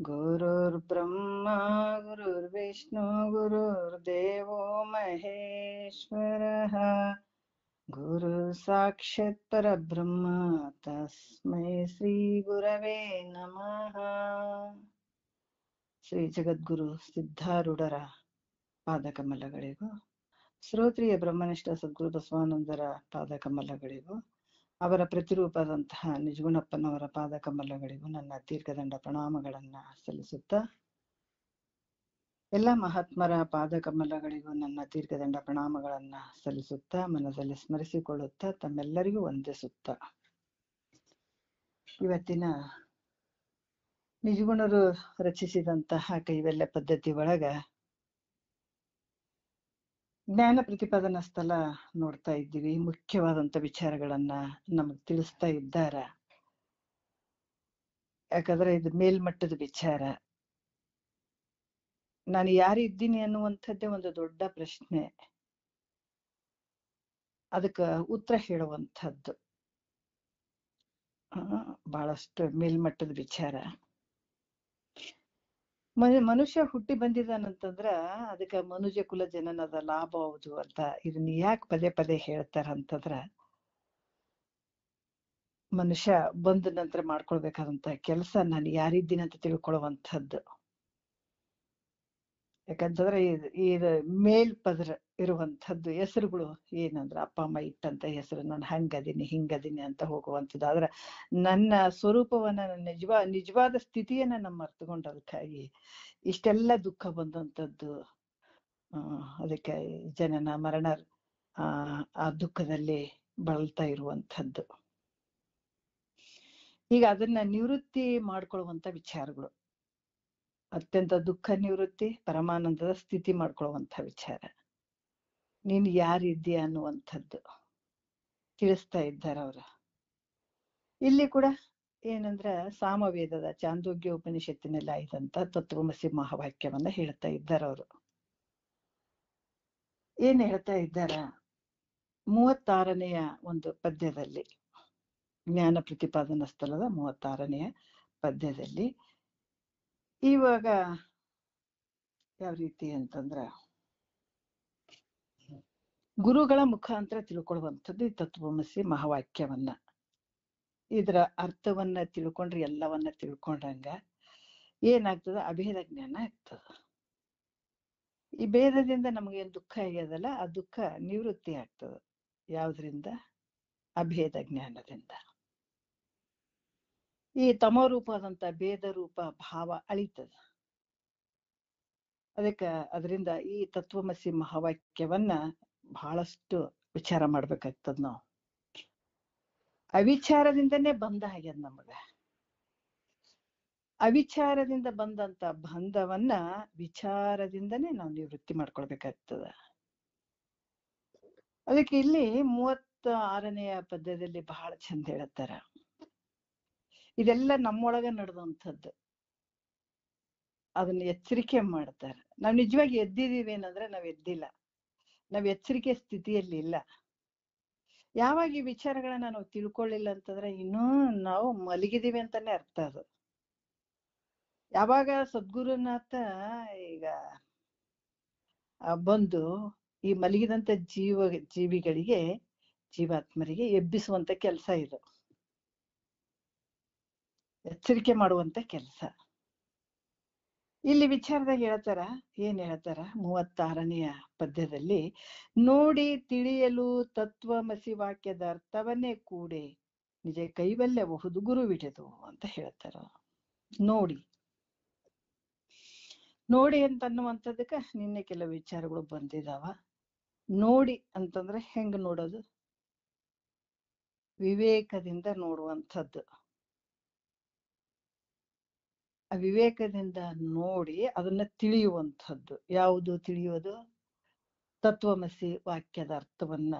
गुरुर्ब्रह्मा गुरुर्विष्णु गुरुर्देवो महेश्वरः गुरु साक्षात् परब्रह्म तस्मै ಶ್ರೀ ಗುರವೇ ನಮಃ. ಶ್ರೀ ಜಗದ್ಗುರು ಸಿದ್ಧಾರೂಢರ ಪಾದಕಮಲಗಳಿಗೂ, ಶ್ರೋತ್ರಿಯ ಬ್ರಹ್ಮನಿಷ್ಠ ಸದ್ಗುರು ಬಸವಾನಂದರ ಪಾದಕಮಲಗಳಿಗೂ, ಅವರ ಪ್ರತಿರೂಪದಂತಹ ನಿಜಗುಣಪ್ಪನವರ ಪಾದಕಮಲಗಳಿಗೂ ನನ್ನ ದೀರ್ಘದಂಡ ಪ್ರಣಾಮಗಳನ್ನ ಸಲ್ಲಿಸುತ್ತಾ, ಎಲ್ಲ ಮಹಾತ್ಮರ ಪಾದಕಮಲಗಳಿಗೂ ನನ್ನ ದೀರ್ಘದಂಡ ಪ್ರಣಾಮಗಳನ್ನ ಸಲ್ಲಿಸುತ್ತಾ, ಮನದಲ್ಲಿ ಸ್ಮರಿಸಿಕೊಳ್ಳುತ್ತಾ, ತಮ್ಮೆಲ್ಲರಿಗೂ ವಂದಿಸುತ್ತಾ, ಇವತ್ತಿನ ನಿಜಗುಣರು ರಚಿಸಿದಂತಹ ಕೈವಲ್ಯ ಪದ್ಧತಿ ಒಳಗ ಜ್ಞಾನ ಪ್ರತಿಪಾದನಾ ಸ್ಥಳ ನೋಡ್ತಾ ಇದ್ದೀವಿ. ಮುಖ್ಯವಾದಂತ ವಿಚಾರಗಳನ್ನ ನಮಗ್ ತಿಳಿಸ್ತಾ ಇದ್ದಾರ. ಯಾಕಂದ್ರೆ ಇದು ಮೇಲ್ಮಟ್ಟದ ವಿಚಾರ. ನಾನು ಯಾರಿದ್ದೀನಿ ಅನ್ನುವಂಥದ್ದೇ ಒಂದು ದೊಡ್ಡ ಪ್ರಶ್ನೆ. ಅದಕ್ಕ ಉತ್ತರ ಹೇಳುವಂಥದ್ದು ಬಹಳಷ್ಟು ಮೇಲ್ಮಟ್ಟದ ವಿಚಾರ. ಮನುಷ್ಯ ಹುಟ್ಟಿ ಬಂದಿದ್ದಾನಂತಂದ್ರ ಅದಕ್ಕ ಮನುಜ ಕುಲ ಜನನದ ಲಾಭ ಹೌದು ಅಂತ ಇದನ್ನ ಯಾಕೆ ಪದೇ ಪದೇ ಹೇಳ್ತಾರಂತಂದ್ರ, ಮನುಷ್ಯ ಬಂದ ನಂತರ ಮಾಡ್ಕೊಳ್ಬೇಕಾದಂತ ಕೆಲಸ ನಾನು ಯಾರಿದ್ದೀನಿ ಅಂತ ತಿಳ್ಕೊಳ್ಳುವಂಥದ್ದು. ಯಾಕಂತಂದ್ರೆ ಇದು ಮೇಲ್ಪದ್ರ ಇರುವಂಥದ್ದು ಹೆಸರುಗಳು ಏನಂದ್ರ ಅಪ್ಪ ಅಮ್ಮ ಇಟ್ಟಂತ ಹೆಸರು, ನಾನು ಹಂಗದೀನಿ ಹಿಂಗದೀನಿ ಅಂತ ಹೋಗುವಂಥದ್ದು. ಆದ್ರ ನನ್ನ ಸ್ವರೂಪವನ್ನ, ನನ್ನ ನಿಜವಾದ ಸ್ಥಿತಿಯನ್ನ ನಮ್ಮ ಮರ್ತುಕೊಂಡದಕ್ಕಾಗಿ ಇಷ್ಟೆಲ್ಲ ದುಃಖ ಬಂದಂಥದ್ದು. ಅದಕ್ಕೆ ಜನನ ಮರಣ ಆ ದುಃಖದಲ್ಲಿ ಬಳಲ್ತಾ ಇರುವಂಥದ್ದು. ಈಗ ಅದನ್ನ ನಿವೃತ್ತಿ ಮಾಡ್ಕೊಳ್ಳುವಂತ ವಿಚಾರಗಳು, ಅತ್ಯಂತ ದುಃಖ ನಿವೃತ್ತಿ, ಪರಮಾನಂದದ ಸ್ಥಿತಿ ಮಾಡ್ಕೊಳ್ಳುವಂಥ ವಿಚಾರ. ನೀನು ಯಾರಿದ್ದೀಯ ಅನ್ನುವಂಥದ್ದು ತಿಳಿಸ್ತಾ ಇದ್ದಾರೆ ಅವ್ರ. ಇಲ್ಲಿ ಕೂಡ ಏನಂದ್ರ ಸಾಮವೇದದ ಚಾಂದೋಗ್ಯ ಉಪನಿಷತ್ತಿನಲ್ಲಿ ಆಯ್ದಂತ ತತ್ವಮಸಿ ಮಹಾವಾಕ್ಯವನ್ನ ಹೇಳ್ತಾ ಇದ್ದಾರೆ ಅವರು. ಏನ್ ಹೇಳ್ತಾ ಇದ್ದಾರ? 36ನೆಯ ಒಂದು ಪದ್ಯದಲ್ಲಿ, ಜ್ಞಾನ ಪ್ರತಿಪಾದನಾ ಸ್ಥಳದ 36ನೆಯ ಪದ್ಯದಲ್ಲಿ ಇವಾಗ ಯಾವ ರೀತಿ ಅಂತಂದ್ರ, ಗುರುಗಳ ಮುಖಾಂತರ ತಿಳ್ಕೊಳ್ಳುವಂಥದ್ದು ಈ ತತ್ವಮಸಿ ಮಹಾವಾಕ್ಯವನ್ನ. ಇದರ ಅರ್ಥವನ್ನ ತಿಳ್ಕೊಂಡ್ರೆ ಎಲ್ಲವನ್ನ ತಿಳ್ಕೊಂಡಂಗ ಏನಾಗ್ತದ? ಅಭೇದ ಜ್ಞಾನ ಆಗ್ತದ. ಈ ಭೇದದಿಂದ ನಮಗೇನ್ ದುಃಖ ಆಗ್ಯದಲ್ಲ, ಆ ದುಃಖ ನಿವೃತ್ತಿ ಆಗ್ತದ. ಯಾವ್ದ್ರಿಂದ? ಅಭೇದ ಜ್ಞಾನದಿಂದ. ಈ ತಮೋರೂಪದಂತ ಭೇದ ರೂಪ ಭಾವ ಅಳಿತದ. ಅದಕ್ಕೆ ಅದರಿಂದ ಈ ತತ್ವಮಸಿ ಮಹಾವಾಕ್ಯವನ್ನ ಬಹಳಷ್ಟು ವಿಚಾರ ಮಾಡ್ಬೇಕಾಗ್ತದ. ನಾವು ಅವಿಚಾರದಿಂದನೇ ಬಂಧ ಆಗ್ಯದ ನಮಗ. ಅವಿಚಾರದಿಂದ ಬಂದಂತ ಬಂಧವನ್ನ ವಿಚಾರದಿಂದನೇ ನಾವು ನಿವೃತ್ತಿ ಮಾಡ್ಕೊಳ್ಬೇಕಾಗ್ತದ. ಅದಕ್ಕೆ ಇಲ್ಲಿ 36ನೆಯ ಪದ್ಯದಲ್ಲಿ ಬಹಳ ಚಂದ ಹೇಳತ್ತಾರ. ಇದೆಲ್ಲ ನಮ್ಮೊಳಗ ನಡೆದಂಥದ್ದು. ಅದನ್ನ ಎಚ್ಚರಿಕೆ ಮಾಡ್ತಾರ. ನಾವ್ ನಿಜವಾಗಿ ಎದ್ದಿದೀವಿ ಏನಂದ್ರೆ ನಾವ್ ಎದ್ದಿಲ್ಲ, ನಾವ್ ಎಚ್ಚರಿಕೆ ಸ್ಥಿತಿಯಲ್ಲಿ ಇಲ್ಲ. ಯಾವಾಗ ಈ ವಿಚಾರಗಳನ್ನ ನಾವು ತಿಳ್ಕೊಳ್ಳಿಲ್ಲ ಅಂತಂದ್ರೆ ಇನ್ನೂ ನಾವು ಮಲಗಿದೀವಿ ಅಂತಾನೆ ಅರ್ಥ. ಅದು ಯಾವಾಗ ಸದ್ಗುರುನಾಥ ಈಗ ಬಂದು ಈ ಮಲಗಿದಂತ ಜೀವಿಗಳಿಗೆ, ಜೀವಾತ್ಮರಿಗೆ ಎಬ್ಬಿಸುವಂತ ಕೆಲಸ ಇದು, ಎಚ್ಚರಿಕೆ ಮಾಡುವಂತ ಕೆಲಸ. ಇಲ್ಲಿ ವಿಚಾರದಾಗ ಹೇಳ್ತಾರ, ಏನ್ ಹೇಳ್ತಾರ? 36ನೆಯ ಪದ್ಯದಲ್ಲಿ, ನೋಡಿ ತಿಳಿಯಲು ತತ್ವಮಸಿ ವಾಕ್ಯದ ಅರ್ಥವನ್ನೇ ಕೂಡೆ ನಿಜ ಕೈವಲ್ಯಬಹುದು ಗುರುವಿಡೆದು ಅಂತ ಹೇಳ್ತಾರ. ನೋಡಿ ನೋಡಿ ಅಂತನ್ನುವಂಥದಕ್ಕ ನಿನ್ನೆ ಕೆಲವು ವಿಚಾರಗಳು ಬಂದಿದಾವ. ನೋಡಿ ಅಂತಂದ್ರೆ ಹೆಂಗ್ ನೋಡೋದು? ವಿವೇಕದಿಂದ ನೋಡುವಂಥದ್ದು. ಆ ವಿವೇಕದಿಂದ ನೋಡಿ ಅದನ್ನ ತಿಳಿಯುವಂಥದ್ದು. ಯಾವುದು ತಿಳಿಯೋದು? ತತ್ವಮಸಿ ವಾಕ್ಯದ ಅರ್ಥವನ್ನ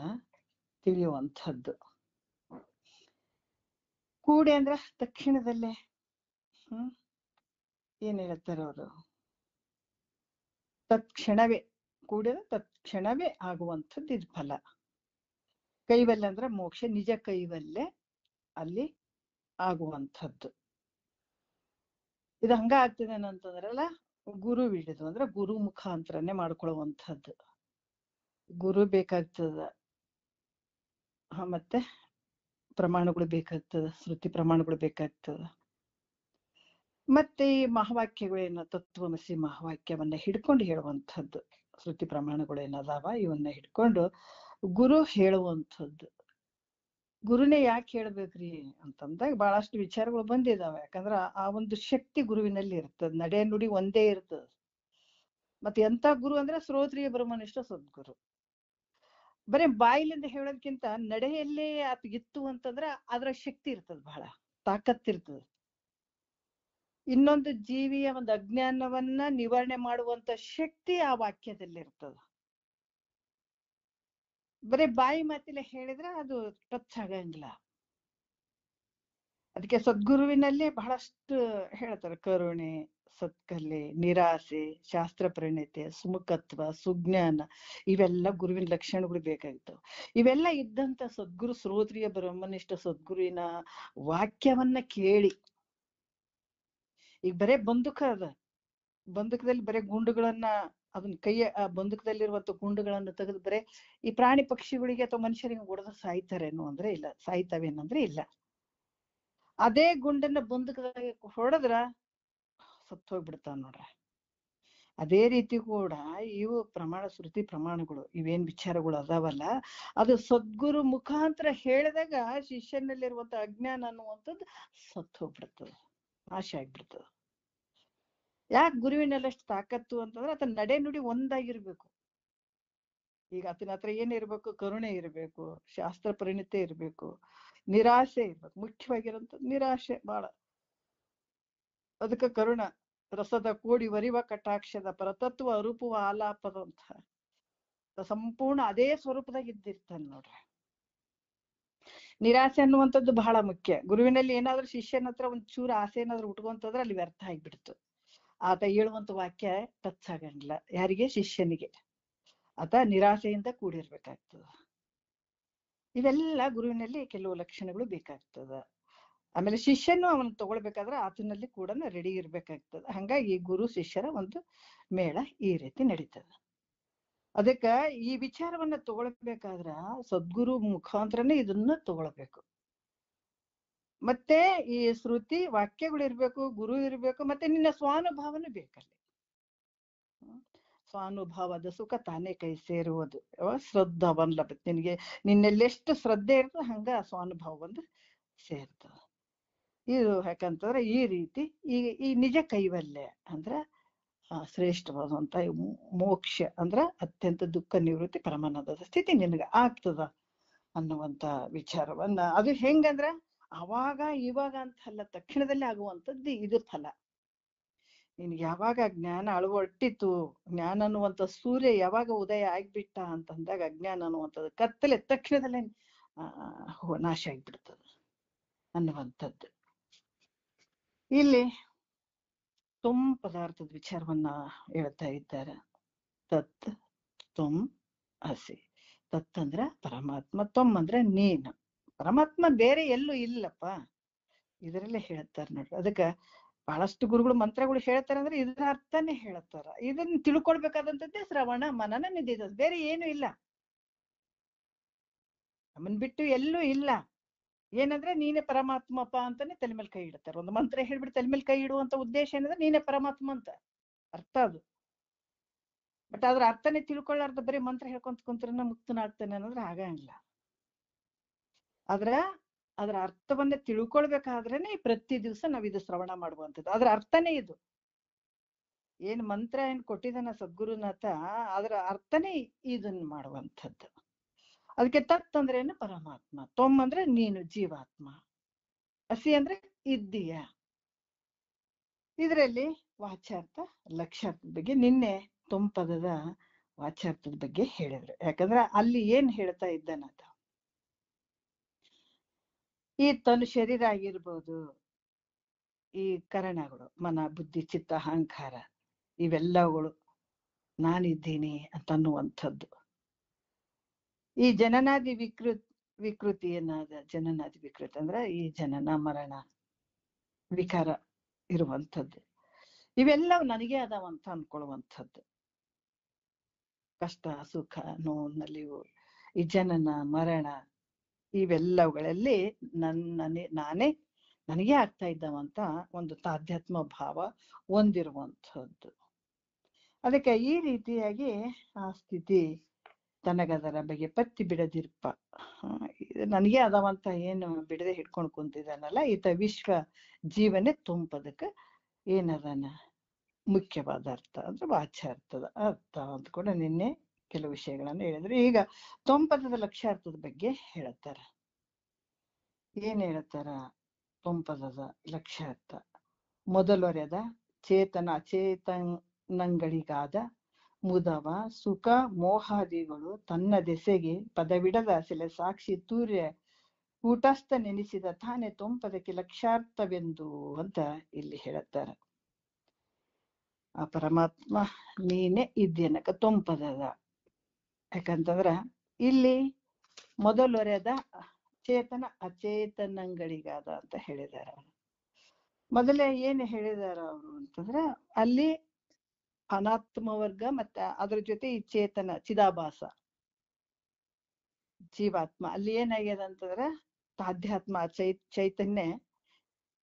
ತಿಳಿಯುವಂಥದ್ದು. ಕೂಡೆ ಅಂದ್ರ ತಕ್ಷಣದಲ್ಲೇ. ಏನ್ ಹೇಳ್ತಾರ ಅವರು? ತತ್ಕ್ಷಣವೇ. ಕೂಡಿದ ತತ್ಕ್ಷಣವೇ ಆಗುವಂಥದ್ದು ಇದು ಫಲ. ಕೈವಲ್ಯ ಅಂದ್ರೆ ಮೋಕ್ಷ, ನಿಜ ಕೈವಲ್ಯ ಅಲ್ಲಿ ಆಗುವಂಥದ್ದು. ಇದು ಹಂಗ ಆಗ್ತದೆ ಏನಂತಂದ್ರಲ್ಲ, ಗುರು ಹಿಡಿದು ಅಂದ್ರೆ ಗುರು ಮುಖಾಂತರನೇ ಮಾಡ್ಕೊಳ್ಳುವಂಥದ್ದು. ಗುರು ಬೇಕಾಗ್ತದ, ಮತ್ತೆ ಪ್ರಮಾಣಗಳು ಬೇಕಾಗ್ತದ, ಶ್ರುತಿ ಪ್ರಮಾಣಗಳು ಬೇಕಾಗ್ತದ. ಮತ್ತೆ ಈ ಮಹಾವಾಕ್ಯಗಳೇನ ತತ್ವಮಸಿ ಮಹಾವಾಕ್ಯವನ್ನ ಹಿಡ್ಕೊಂಡು ಹೇಳುವಂಥದ್ದು, ಶ್ರುತಿ ಪ್ರಮಾಣಗಳು ಏನದಾವ ಇವನ್ನ ಹಿಡ್ಕೊಂಡು ಗುರು ಹೇಳುವಂಥದ್ದು. ಗುರುನೇ ಯಾಕೆ ಹೇಳ್ಬೇಕ್ರಿ ಅಂತಂದಾಗ ಬಹಳಷ್ಟು ವಿಚಾರಗಳು ಬಂದಿದಾವೆ. ಯಾಕಂದ್ರ ಆ ಒಂದು ಶಕ್ತಿ ಗುರುವಿನಲ್ಲಿ ಇರ್ತದ, ನಡೆ ನುಡಿ ಒಂದೇ ಇರ್ತದ. ಮತ್ತೆ ಎಂತ ಗುರು ಅಂದ್ರೆ ಶ್ರೋತ್ರಿಯ ಬ್ರಹ್ಮನಿಷ್ಠ ಸದ್ಗುರು. ಬರೀ ಬಾಯಿಲಿಂದ ಹೇಳೋದಕ್ಕಿಂತ ನಡೆಯಲ್ಲೇ ಆತಗಿತ್ತು ಅಂತಂದ್ರ ಅದ್ರ ಶಕ್ತಿ ಇರ್ತದ, ಬಹಳ ತಾಕತ್ತಿರ್ತದ. ಇನ್ನೊಂದು ಜೀವಿಯ ಒಂದು ಅಜ್ಞಾನವನ್ನ ನಿವಾರಣೆ ಮಾಡುವಂತ ಶಕ್ತಿ ಆ ವಾಕ್ಯದಲ್ಲಿ ಇರ್ತದ. ಬರೀ ಬಾಯಿ ಮಾತಿಲ್ಲ ಹೇಳಿದ್ರೆ ಅದು ಟಚ್ ಆಗಂಗಿಲ್ಲ. ಅದಕ್ಕೆ ಸದ್ಗುರುವಿನಲ್ಲಿ ಬಹಳಷ್ಟು ಹೇಳ್ತಾರೆ, ಕರುಣೆ, ಸತ್ಕಲೆ, ನಿರಾಸೆ, ಶಾಸ್ತ್ರ ಪ್ರಣೀತೆ, ಸುಮುಖತ್ವ, ಸುಜ್ಞಾನ, ಇವೆಲ್ಲ ಗುರುವಿನ ಲಕ್ಷಣಗಳು ಬೇಕಾಗಿರ್ತವೆ. ಇವೆಲ್ಲ ಇದ್ದಂತ ಸದ್ಗುರು ಶ್ರೋತ್ರಿಯ ಬ್ರಹ್ಮನಿಷ್ಠ ಸದ್ಗುರುವಿನ ವಾಕ್ಯವನ್ನ ಕೇಳಿ, ಈಗ ಬರೇ ಬಂದೂಕ ಅದ, ಬಂದೂಕದಲ್ಲಿ ಬರೇ ಗುಂಡುಗಳನ್ನ ಅದನ್ನ ಕೈಯ ಆ ಬಂದೂಕದಲ್ಲಿರುವಂತ ಗುಂಡುಗಳನ್ನ ತೆಗೆದು ಬರೇ ಈ ಪ್ರಾಣಿ ಪಕ್ಷಿಗಳಿಗೆ ಅಥವಾ ಮನುಷ್ಯರಿಗೆ ಹೊಡೆದ ಸಾಯ್ತಾರೇನು ಅಂದ್ರೆ ಇಲ್ಲ, ಸಾಯ್ತಾವೇನಂದ್ರೆ ಇಲ್ಲ. ಅದೇ ಗುಂಡನ್ನ ಬಂದೂಕದಾಗ ಹೊಡೆದ್ರ ಸತ್ತು ಹೋಗ್ಬಿಡ್ತಾವ ನೋಡ್ರ. ಅದೇ ರೀತಿ ಕೂಡ ಇವು ಪ್ರಮಾಣ ಶ್ರುತಿ ಪ್ರಮಾಣಗಳು ಇವೇನ್ ವಿಚಾರಗಳು ಅದಾವಲ್ಲ, ಅದು ಸದ್ಗುರು ಮುಖಾಂತರ ಹೇಳಿದಾಗ ಶಿಷ್ಯನಲ್ಲಿರುವಂತ ಅಜ್ಞಾನ ಅನ್ನುವಂಥದ್ದು ಸತ್ತು ಹೋಗ್ಬಿಡ್ತದ, ನಾಶ ಆಗ್ಬಿಡ್ತದ. ಯಾಕೆ ಗುರುವಿನಲ್ಲಷ್ಟು ತಾಕತ್ತು ಅಂತಂದ್ರೆ ಆತನ ನಡೆ ನುಡಿ ಒಂದಾಗಿರ್ಬೇಕು. ಈಗ ಆತನ ಹತ್ರ ಏನಿರ್ಬೇಕು, ಕರುಣೆ ಇರ್ಬೇಕು, ಶಾಸ್ತ್ರ ಪರಿಣಿತೆ ಇರ್ಬೇಕು, ನಿರಾಶೆ ಇರ್ಬೇಕು. ಮುಖ್ಯವಾಗಿರೋಂಥ ನಿರಾಶೆ ಬಹಳ. ಅದಕ್ಕೆ ಕರುಣ ರಸದ ಕೋಡಿ ವರಿವ ಕಟಾಕ್ಷದ ಪರತತ್ವ ಅರೂಪವ ಆಲಾಪದಂತ ಸಂಪೂರ್ಣ ಅದೇ ಸ್ವರೂಪದಾಗ ಇದ್ದಿರ್ತಾನೆ ನೋಡ್ರಿ. ನಿರಾಸೆ ಅನ್ನುವಂಥದ್ದು ಬಹಳ ಮುಖ್ಯ. ಗುರುವಿನಲ್ಲಿ ಏನಾದ್ರೂ ಶಿಷ್ಯನ ಹತ್ರ ಒಂದ್ ಚೂರು ಆಸೆ ಏನಾದ್ರು ಉಟ್ಕೊಂತಂದ್ರೆ ಅಲ್ಲಿ ವ್ಯರ್ಥ ಆಗ್ಬಿಡ್ತು. ಆತ ಹೇಳುವಂತ ವಾಕ್ಯ ಟಚ್ ಆಗಂಗಿಲ್ಲ. ಯಾರಿಗೆ? ಶಿಷ್ಯನಿಗೆ. ಆತ ನಿರಾಸೆಯಿಂದ ಕೂಡಿರ್ಬೇಕಾಗ್ತದ. ಇವೆಲ್ಲ ಗುರುವಿನಲ್ಲಿ ಕೆಲವು ಲಕ್ಷಣಗಳು ಬೇಕಾಗ್ತದ. ಆಮೇಲೆ ಶಿಷ್ಯನು ಅವನ್ ತಗೊಳ್ಬೇಕಾದ್ರೆ ಆತನಲ್ಲಿ ಕೂಡ ರೆಡಿ ಇರ್ಬೇಕಾಗ್ತದ. ಹಂಗಾಗಿ ಗುರು ಶಿಷ್ಯರ ಒಂದು ಮೇಳ ಈ ರೀತಿ ನಡೀತದ. ಅದಕ್ಕ ಈ ವಿಚಾರವನ್ನ ತಗೊಳ್ಬೇಕಾದ್ರ ಸದ್ಗುರು ಮುಖಾಂತರನೇ ಇದನ್ನ ತಗೊಳ್ಬೇಕು. ಮತ್ತೆ ಈ ಶ್ರುತಿ ವಾಕ್ಯಗಳು ಇರ್ಬೇಕು, ಗುರು ಇರ್ಬೇಕು, ಮತ್ತೆ ನಿನ್ನ ಸ್ವಾನುಭಾವನು ಬೇಕಲ್ಲಿ. ಸ್ವಾನುಭಾವದ ಸುಖ ತಾನೇ ಕೈ ಸೇರುವುದು. ಶ್ರದ್ಧಾವನ್ ಲಭ, ನಿನಗೆ ನಿನ್ನೆಲ್ಲೆಷ್ಟು ಶ್ರದ್ಧೆ ಇರ್ತದೆ ಹಂಗ ಸ್ವಾನುಭಾವ ಒಂದು ಸೇರ್ತದ. ಇದು ಯಾಕಂತಂದ್ರೆ ಈ ರೀತಿ ಈ ನಿಜ ಕೈವಲ್ಯ ಅಂದ್ರ ಶ್ರೇಷ್ಠವಾದಂತ ಮೋಕ್ಷ ಅಂದ್ರ ಅತ್ಯಂತ ದುಃಖ ನಿವೃತ್ತಿ ಪರಮಾನಂದದ ಸ್ಥಿತಿ ನಿನಗೆ ಆಗ್ತದ ಅನ್ನುವಂತ ವಿಚಾರವನ್ನ, ಅದು ಹೆಂಗಂದ್ರ ಅವಾಗ ಇವಾಗ ಅಂತ ಅಲ್ಲ, ತಕ್ಷಣದಲ್ಲಿ ಆಗುವಂಥದ್ದು ಇದು ಫಲ. ನಿನ್ಗೆ ಯಾವಾಗ ಜ್ಞಾನ ಅಳವಟ್ಟಿತು, ಜ್ಞಾನ ಅನ್ನುವಂಥ ಸೂರ್ಯ ಯಾವಾಗ ಉದಯ ಆಗ್ಬಿಟ್ಟ ಅಂತಂದಾಗ ಅಜ್ಞಾನ ಅನ್ನುವಂಥದ್ದು ಕತ್ತಲೆ ತಕ್ಷಣದಲ್ಲೇ ನಾಶ ಆಗ್ಬಿಡ್ತದ ಅನ್ನುವಂಥದ್ದು. ಇಲ್ಲಿ ತುಮ್ ಪದಾರ್ಥದ ವಿಚಾರವನ್ನ ಹೇಳ್ತಾ ಇದ್ದಾರೆ. ತತ್ ತುಮ್ ಹಸಿ. ತತ್ ಅಂದ್ರ ಪರಮಾತ್ಮ, ತೊಮ್ ಅಂದ್ರೆ ನೀನು. ಪರಮಾತ್ಮ ಬೇರೆ ಎಲ್ಲೂ ಇಲ್ಲಪ್ಪ, ಇದರಲ್ಲೇ ಹೇಳ್ತಾರ ನೋಡ್ರಿ. ಅದಕ್ಕ ಬಹಳಷ್ಟು ಗುರುಗಳು ಮಂತ್ರಗಳು ಹೇಳ್ತಾರ ಅಂದ್ರೆ ಇದರ ಅರ್ಥನೇ ಹೇಳ್ತಾರ. ಇದನ್ನ ತಿಳ್ಕೊಳ್ಬೇಕಾದಂಥದ್ದೇ ಶ್ರವಣ ಮನನ ನಿಧಿ, ಬೇರೆ ಏನು ಇಲ್ಲ. ನಮ್ಮನ್ ಬಿಟ್ಟು ಎಲ್ಲೂ ಇಲ್ಲ. ಏನಂದ್ರೆ ನೀನೇ ಪರಮಾತ್ಮಪ್ಪ ಅಂತಾನೆ ತಲೆ ಮೇಲೆ ಕೈ ಇಡ್ತಾರೆ. ಒಂದು ಮಂತ್ರ ಹೇಳ್ಬಿಟ್ಟು ತಲೆ ಮೇಲೆ ಕೈ ಇಡುವಂತ ಉದ್ದೇಶ ಏನಂದ್ರೆ ನೀನೇ ಪರಮಾತ್ಮ ಅಂತ ಅರ್ಥ ಅದು. ಬಟ್ ಅದ್ರ ಅರ್ಥನೇ ತಿಳ್ಕೊಳ್ಳಾರ್ದ ಬರೀ ಮಂತ್ರ ಹೇಳ್ಕೊಂತ ಕುಂತ್ರನ ಮುಕ್ತನಾಗ್ತಾನೆ ಅನ್ನೋದ್ರೆ ಆಗಂಗಿಲ್ಲ. ಅದ್ರ ಅರ್ಥವನ್ನ ತಿಳ್ಕೊಳ್ಬೇಕಾದ್ರೇನೆ ಪ್ರತಿ ದಿವಸ ನಾವ್ ಇದು ಶ್ರವಣ ಮಾಡುವಂಥದ್ದು. ಅದ್ರ ಅರ್ಥನೇ ಇದು. ಏನ್ ಮಂತ್ರ ಏನ್ ಕೊಟ್ಟಿದ್ದಾನ ಸದ್ಗುರುನಾಥ, ಅದ್ರ ಅರ್ಥನೇ ಇದನ್ನ ಮಾಡುವಂಥದ್ದು. ಅದಕ್ಕೆ ತತ್ ಅಂದ್ರೆ ಏನು? ಪರಮಾತ್ಮ. ತೊಮ್ ಅಂದ್ರೆ ನೀನು ಜೀವಾತ್ಮ. ಹಸಿ ಅಂದ್ರೆ ಇದ್ದೀಯ. ಇದರಲ್ಲಿ ವಾಚ್ಯಾರ್ಥ ಲಕ್ಷ್ಯಾರ್ಥದ ಬಗ್ಗೆ ನಿನ್ನೆ ತೊಮ್ ಪದದ ವಾಚ್ಯಾರ್ಥದ ಬಗ್ಗೆ ಹೇಳಿದ್ರು. ಯಾಕಂದ್ರೆ ಅಲ್ಲಿ ಏನ್ ಹೇಳ್ತಾ ಇದ್ದಾನಂತ, ಈ ತನ್ನ ಶರೀರ ಆಗಿರ್ಬೋದು, ಈ ಕರಣಗಳು ಮನ ಬುದ್ಧಿ ಚಿತ್ತ ಅಹಂಕಾರ ಇವೆಲ್ಲಗಳು ನಾನಿದ್ದೀನಿ ಅಂತನ್ನುವಂಥದ್ದು. ಈ ಜನನಾದಿ ವಿಕೃತಿ ಏನಾದ, ಜನನಾದಿ ವಿಕೃತಿ ಅಂದ್ರೆ ಈ ಜನನ ಮರಣ ವಿಕಾರ ಇರುವಂಥದ್ದು. ಇವೆಲ್ಲವೂ ನನಗೆ ಅದಾವಂತ ಅನ್ಕೊಳ್ಳುವಂಥದ್ದು. ಕಷ್ಟ ಸುಖ ನೋವು ನಲಿವು ಈ ಜನನ ಮರಣ ಇವೆಲ್ಲವುಗಳಲ್ಲಿ ನಾನೇ ನನಗೆ ಆಗ್ತಾ ಇದ್ದಾವಂತ ಒಂದು ತಾಧ್ಯಾತ್ಮ ಭಾವ ಹೊಂದಿರುವಂಥದ್ದು. ಅದಕ್ಕೆ ಈ ರೀತಿಯಾಗಿ ಆ ಸ್ಥಿತಿ ತನಗದರ ಬಗ್ಗೆ ಪತ್ತಿ ಬಿಡದಿರ್ಪ, ನನಗೆ ಅದಾವಂತ ಏನು ಬಿಡದೆ ಹಿಡ್ಕೊಂಡು ಕುಂತಿದ್ದಾನಲ್ಲ ಈತ ವಿಶ್ವ ಜೀವನೇ ತುಂಬದಕ್ಕೆ ಏನದನ ಮುಖ್ಯವಾದ ಅರ್ಥ ಅಂದ್ರೆ ವಾಚ್ಯಾರ್ಥದ ಅರ್ಥ ಅಂತ ಕೂಡ ನಿನ್ನೆ ಕೆಲವು ವಿಷಯಗಳನ್ನು ಹೇಳಿದ್ರು. ಈಗ ತೊಂಪದದ ಲಕ್ಷ್ಯಾರ್ಥದ ಬಗ್ಗೆ ಹೇಳ್ತಾರ. ಏನ್ ಹೇಳ್ತಾರ? ತೊಂಪದದ ಲಕ್ಷ್ಯಾರ್ಥ ಮೊದಲೊರೆದ ಚೇತನ ಅಚೇತನಗಳಿಗಾದ ಮುದವ ಸುಖ ಮೋಹಾದಿಗಳು ತನ್ನ ದೆಸೆಗೆ ಪದವಿಡದ ಸೆಲೆ ಸಾಕ್ಷಿ ತೂರ್ಯ ಕೂಟಸ್ಥ ನೆನೆಸಿದ ತಾನೇ ತೊಂಪದಕ್ಕೆ ಲಕ್ಷ್ಯಾರ್ಥವೆಂದು ಅಂತ ಇಲ್ಲಿ ಹೇಳುತ್ತಾರ. ಆ ಪರಮಾತ್ಮ ನೀನೇ ಇದ್ದೇನಕ ತೊಂಪದದ. ಯಾಕಂತಂದ್ರ ಇಲ್ಲಿ ಮೊದಲೊರೆದ ಚೇತನ ಅಚೇತನಗಳಿಗಾದ ಅಂತ ಹೇಳಿದಾರ. ಮೊದಲೇ ಏನು ಹೇಳಿದಾರ ಅವರು ಅಂತಂದ್ರ ಅಲ್ಲಿ ಅನಾತ್ಮ ವರ್ಗ ಮತ್ತೆ ಅದ್ರ ಜೊತೆ ಈ ಚೇತನ ಚಿದಾಭಾಸ ಜೀವಾತ್ಮ ಅಲ್ಲಿ ಏನಾಗ್ಯದ ಅಂತಂದ್ರ ತಾಧ್ಯಾತ್ಮ ಚೈತನ್ಯ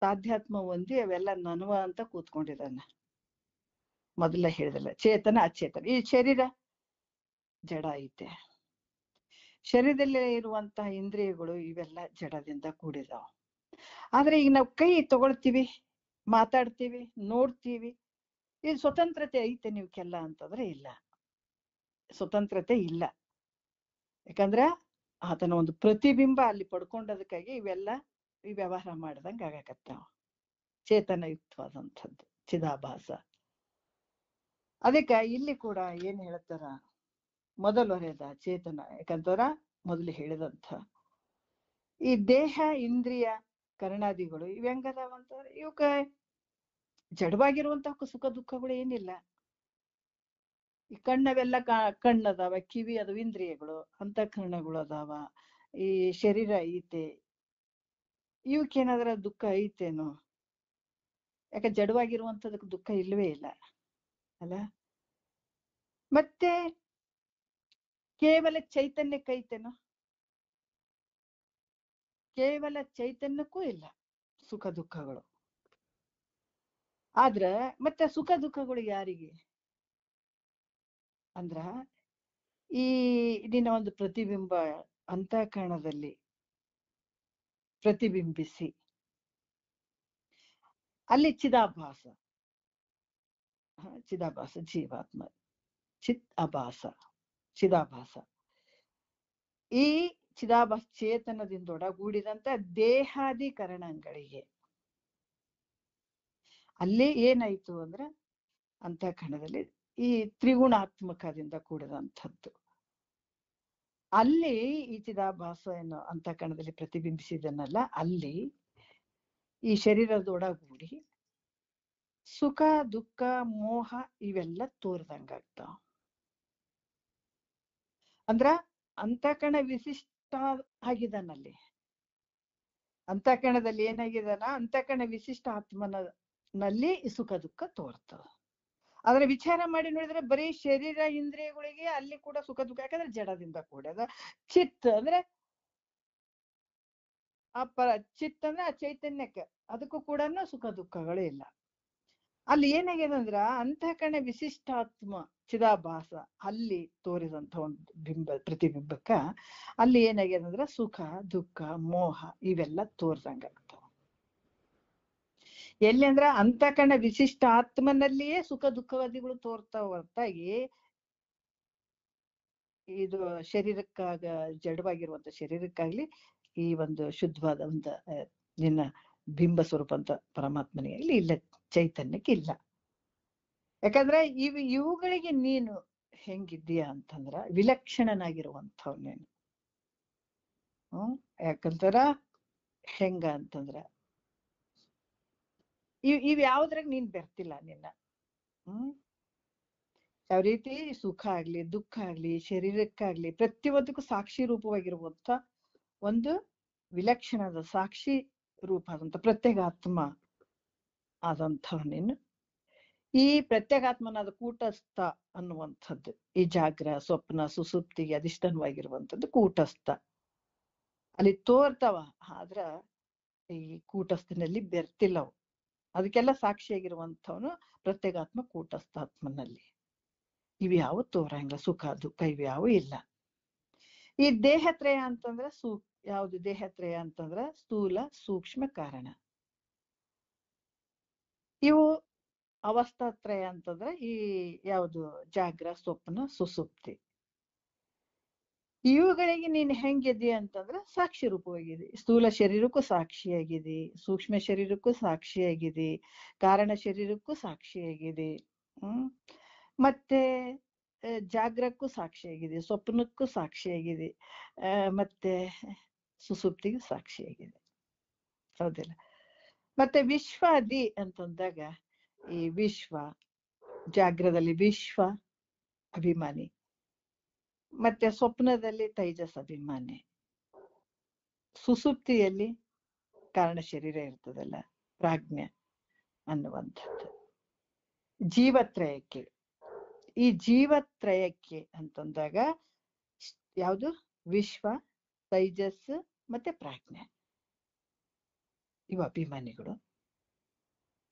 ತಾಧ್ಯಾತ್ಮ ಹೊಂದಿ ಅವೆಲ್ಲ ನನ್ವ ಅಂತ ಕೂತ್ಕೊಂಡಿದ್ದಾನ. ಮೊದಲ ಹೇಳಿದಲ್ಲ ಚೇತನ ಅಚೇತನ. ಈ ಶರೀರ ಜಡ ಐತೆ, ಶರೀರದಲ್ಲಿ ಇರುವಂತಹ ಇಂದ್ರಿಯಗಳು ಇವೆಲ್ಲ ಜಡದಿಂದ ಕೂಡಿದಾವ. ಆದ್ರೆ ಈಗ ನಾವು ಕೈ ತಗೊಳ್ತೀವಿ, ಮಾತಾಡ್ತೀವಿ, ನೋಡ್ತೀವಿ, ಇದು ಸ್ವತಂತ್ರತೆ ಐತೆ ನೀವ್ಕೆಲ್ಲ ಅಂತಂದ್ರೆ ಇಲ್ಲ, ಸ್ವತಂತ್ರತೆ ಇಲ್ಲ. ಯಾಕಂದ್ರ ಆತನ ಒಂದು ಪ್ರತಿಬಿಂಬ ಅಲ್ಲಿ ಪಡ್ಕೊಂಡದಕ್ಕಾಗಿ ಇವೆಲ್ಲ ಈ ವ್ಯವಹಾರ ಮಾಡ್ದಂಗ ಆಗಾಕತ್ತಾವ. ಚೇತನಯುಕ್ತವಾದಂಥದ್ದು ಚಿದಾಭಾಸ. ಅದಕ್ಕೆ ಇಲ್ಲಿ ಕೂಡ ಏನ್ ಹೇಳ್ತಾರ? ಮೊದಲೊರೆದ ಚೇತನ. ಯಾಕಂತಂದ್ರ ಮೊದಲು ಹೇಳಿದಂಥ ಈ ದೇಹ ಇಂದ್ರಿಯ ಕರ್ಣಾದಿಗಳು ಇವೆಂಗದಾವಂತಂದ್ರೆ ಇವಕ್ಕ ಜಡವಾಗಿರುವಂತಹ ಸುಖ ದುಃಖಗಳು ಏನಿಲ್ಲ. ಈ ಕಣ್ಣವೆಲ್ಲ ಕಣ್ಣದಾವ, ಕಿವಿ ಅದು ಇಂದ್ರಿಯಗಳು, ಅಂತಃಕರಣಗಳು ಅದಾವ, ಈ ಶರೀರ ಐತೆ, ಇವಕ್ಕೇನಾದ್ರ ದುಃಖ ಐತೇನೋ? ಯಾಕೆ ಜಡವಾಗಿರುವಂಥದಕ್ಕೆ ದುಃಖ ಇಲ್ವೇ ಇಲ್ಲ ಅಲ್ಲ. ಮತ್ತೆ ಕೇವಲ ಚೈತನ್ಯಕ್ಕೈತೇನೋ? ಕೇವಲ ಚೈತನ್ಯಕ್ಕೂ ಇಲ್ಲ ಸುಖ ದುಃಖಗಳು. ಆದ್ರ ಮತ್ತೆ ಸುಖ ದುಃಖಗಳು ಯಾರಿಗೆ ಅಂದ್ರ ಈ ನಿನ್ನ ಒಂದು ಪ್ರತಿಬಿಂಬ ಅಂತಃಕರಣದಲ್ಲಿ ಪ್ರತಿಬಿಂಬಿಸಿ ಅಲ್ಲಿ ಚಿದಾಭಾಸ ಚಿದಾಭಾಸ ಜೀವಾತ್ಮ ಚಿತ್ ಅಭಾಸ ಚಿದಾಭಾಸ ಈ ಚಿದಾಭಾಸ ಚೇತನದಿಂದೊಡಗೂಡಿದಂತ ದೇಹಾದಿಕರಣಗಳಿಗೆ ಅಲ್ಲಿ ಏನಾಯ್ತು ಅಂದ್ರೆ ಅಂತಃಕರಣದಲ್ಲಿ ಈ ತ್ರಿಗುಣಾತ್ಮಕದಿಂದ ಕೂಡಿದಂಥದ್ದು. ಅಲ್ಲಿ ಈ ಚಿದಾಭಾಸ ಏನು ಅಂತಃಕರಣದಲ್ಲಿ ಪ್ರತಿಬಿಂಬಿಸಿದನಲ್ಲ, ಅಲ್ಲಿ ಈ ಶರೀರದೊಡಗೂಡಿ ಸುಖ ದುಃಖ ಮೋಹ ಇವೆಲ್ಲ ತೋರ್ದಂಗಾಗ್ತಾವ. ಅಂದ್ರ ಅಂತಃಕರಣ ವಿಶಿಷ್ಟ ಆಗಿದಾನಲ್ಲಿ. ಅಂತಃಕರಣದಲ್ಲಿ ಏನಾಗಿದಾನ? ಅಂತಃಕರಣ ವಿಶಿಷ್ಟ ಆತ್ಮನಲ್ಲಿ ಸುಖ ದುಃಖ ತೋರ್ತದ. ಆದ್ರೆ ವಿಚಾರ ಮಾಡಿ ನೋಡಿದ್ರೆ ಬರೀ ಶರೀರ ಇಂದ್ರಿಯಗಳಿಗೆ ಅಲ್ಲಿ ಕೂಡ ಸುಖ ದುಃಖ. ಯಾಕಂದ್ರೆ ಜಡದಿಂದ ಕೂಡ್ಯದ. ಚಿತ್ ಅಂದ್ರೆ ಚಿತ್ ಅಂದ್ರೆ ಆ ಚೈತನ್ಯಕ್ಕೆ, ಅದಕ್ಕೂ ಕೂಡ ಸುಖ ದುಃಖಗಳು ಇಲ್ಲ. ಅಲ್ಲಿ ಏನಾಗ್ಯದಂದ್ರ ಅಂತಃಕರಣ ವಿಶಿಷ್ಟಾತ್ಮ ಚಿದಾಭಾಸ ಅಲ್ಲಿ ತೋರಿದಂತ ಒಂದು ಪ್ರತಿಬಿಂಬಕ್ಕ ಅಲ್ಲಿ ಏನಾಗ್ಯದಂದ್ರ ಸುಖ ದುಃಖ ಮೋಹ ಇವೆಲ್ಲ ತೋರ್ದಂಗಾಗ್ತಾವ. ಎಲ್ಲಿ ಅಂದ್ರ ಅಂತಃಕರಣ ವಿಶಿಷ್ಟ ಆತ್ಮನಲ್ಲಿಯೇ ಸುಖ ದುಃಖವಾದಿಗಳು ತೋರ್ತಾವ ಹೊರತಾಗಿ ಇದು ಶರೀರಕ್ಕಾಗ ಜಡವಾಗಿರುವಂತ ಶರೀರಕ್ಕಾಗ್ಲಿ ಈ ಒಂದು ಶುದ್ಧವಾದ ಒಂದು ನಿನ್ನ ಬಿಂಬ ಸ್ವರೂಪ ಅಂತ ಪರಮಾತ್ಮನಿಗೆ ಇಲ್ಲಿ ಇಲ್ಲ, ಚೈತನ್ಯಕ್ಕೆ ಇಲ್ಲ. ಯಾಕಂದ್ರೆ ಇವುಗಳಿಗೆ ನೀನು ಹೆಂಗಿದ್ದೀಯ ಅಂತಂದ್ರ ವಿಲಕ್ಷಣನಾಗಿರುವಂಥವ್ ನೀನು. ಯಾಕಂತಾರ ಹೆಂಗ ಅಂತಂದ್ರ ಇವ್ ಯಾವ್ದ್ರಾಗ ನೀನ್ ಬೆರ್ತಿಲ್ಲ ನಿನ್ನ. ಯಾವ ರೀತಿ ಸುಖ ಆಗ್ಲಿ ದುಃಖ ಆಗ್ಲಿ ಶರೀರಕ್ಕಾಗ್ಲಿ ಪ್ರತಿಯೊಂದಕ್ಕೂ ಸಾಕ್ಷಿ ರೂಪವಾಗಿರುವಂತ ಒಂದು ವಿಲಕ್ಷಣದ ಸಾಕ್ಷಿ ರೂಪ ಆದಂತ ಪ್ರತ್ಯೇಕ ಆತ್ಮ ಆದಂಥವ್ ನೀನು. ಈ ಪ್ರತ್ಯೇಗಾತ್ಮನಾದ ಕೂಟಸ್ಥ ಅನ್ನುವಂಥದ್ದು, ಈ ಜಾಗ್ರ ಸ್ವಪ್ನ ಸುಸುಪ್ತಿಗೆ ಅಧಿಷ್ಠಾನವಾಗಿರುವಂಥದ್ದು ಕೂಟಸ್ಥ. ಅಲ್ಲಿ ತೋರ್ತಾವ, ಆದ್ರ ಈ ಕೂಟಸ್ಥನಲ್ಲಿ ಬೆರ್ತಿಲ್ಲವು. ಅದಕ್ಕೆಲ್ಲ ಸಾಕ್ಷಿಯಾಗಿರುವಂಥವನು ಪ್ರತ್ಯೇಗಾತ್ಮ ಕೂಟಸ್ಥಾತ್ಮನಲ್ಲಿ. ಇವ್ಯಾವು ತೋರಂಗಿಲ್ಲ, ಸುಖ ದುಃಖ ಇವ್ಯಾವು ಇಲ್ಲ. ಈ ದೇಹತ್ರಯ ಅಂತಂದ್ರ ಯಾವುದು ದೇಹತ್ರಯ ಅಂತಂದ್ರ ಸ್ಥೂಲ ಸೂಕ್ಷ್ಮ ಕಾರಣ. ಇವು ಅವಸ್ಥಾತ್ರಯ ಅಂತಂದ್ರ ಈ ಯಾವುದು ಜಾಗ್ರ ಸ್ವಪ್ನ ಸುಸುಪ್ತಿ. ಇವುಗಳಿಗೆ ನೀನ್ ಹೆಂಗಿದಿ ಅಂತಂದ್ರ ಸಾಕ್ಷಿ ರೂಪವಾಗಿದೆ. ಸ್ಥೂಲ ಶರೀರಕ್ಕೂ ಸಾಕ್ಷಿಯಾಗಿದೆ, ಸೂಕ್ಷ್ಮ ಶರೀರಕ್ಕೂ ಸಾಕ್ಷಿಯಾಗಿದೆ, ಕಾರಣ ಶರೀರಕ್ಕೂ ಸಾಕ್ಷಿಯಾಗಿದೆ. ಮತ್ತೆ ಜಾಗ್ರಕ್ಕೂ ಸಾಕ್ಷಿಯಾಗಿದೆ, ಸ್ವಪ್ನಕ್ಕೂ ಸಾಕ್ಷಿಯಾಗಿದೆ, ಮತ್ತೆ ಸುಸುಪ್ತಿಗೂ ಸಾಕ್ಷಿಯಾಗಿದೆ. ಹೌದಿಲ್ಲ? ಮತ್ತೆ ವಿಶ್ವಾದಿ ಅಂತಂದಾಗ ಈ ವಿಶ್ವ, ಜಾಗ್ರದಲ್ಲಿ ವಿಶ್ವ ಅಭಿಮಾನಿ, ಮತ್ತೆ ಸ್ವಪ್ನದಲ್ಲಿ ತೈಜಸ್ ಅಭಿಮಾನಿ, ಸುಸುಪ್ತಿಯಲ್ಲಿ ಕಾರಣ ಶರೀರ ಇರ್ತದಲ್ಲ ಪ್ರಾಜ್ಞೆ ಅನ್ನುವಂಥದ್ದು. ಜೀವತ್ರಯಕ್ಕೆ, ಈ ಜೀವತ್ರಯಕ್ಕೆ ಅಂತಂದಾಗ ಯಾವುದು ವಿಶ್ವ, ತೈಜಸ್ ಮತ್ತೆ ಪ್ರಾಜ್ಞೆ, ಇವು ಅಭಿಮಾನಿಗಳು.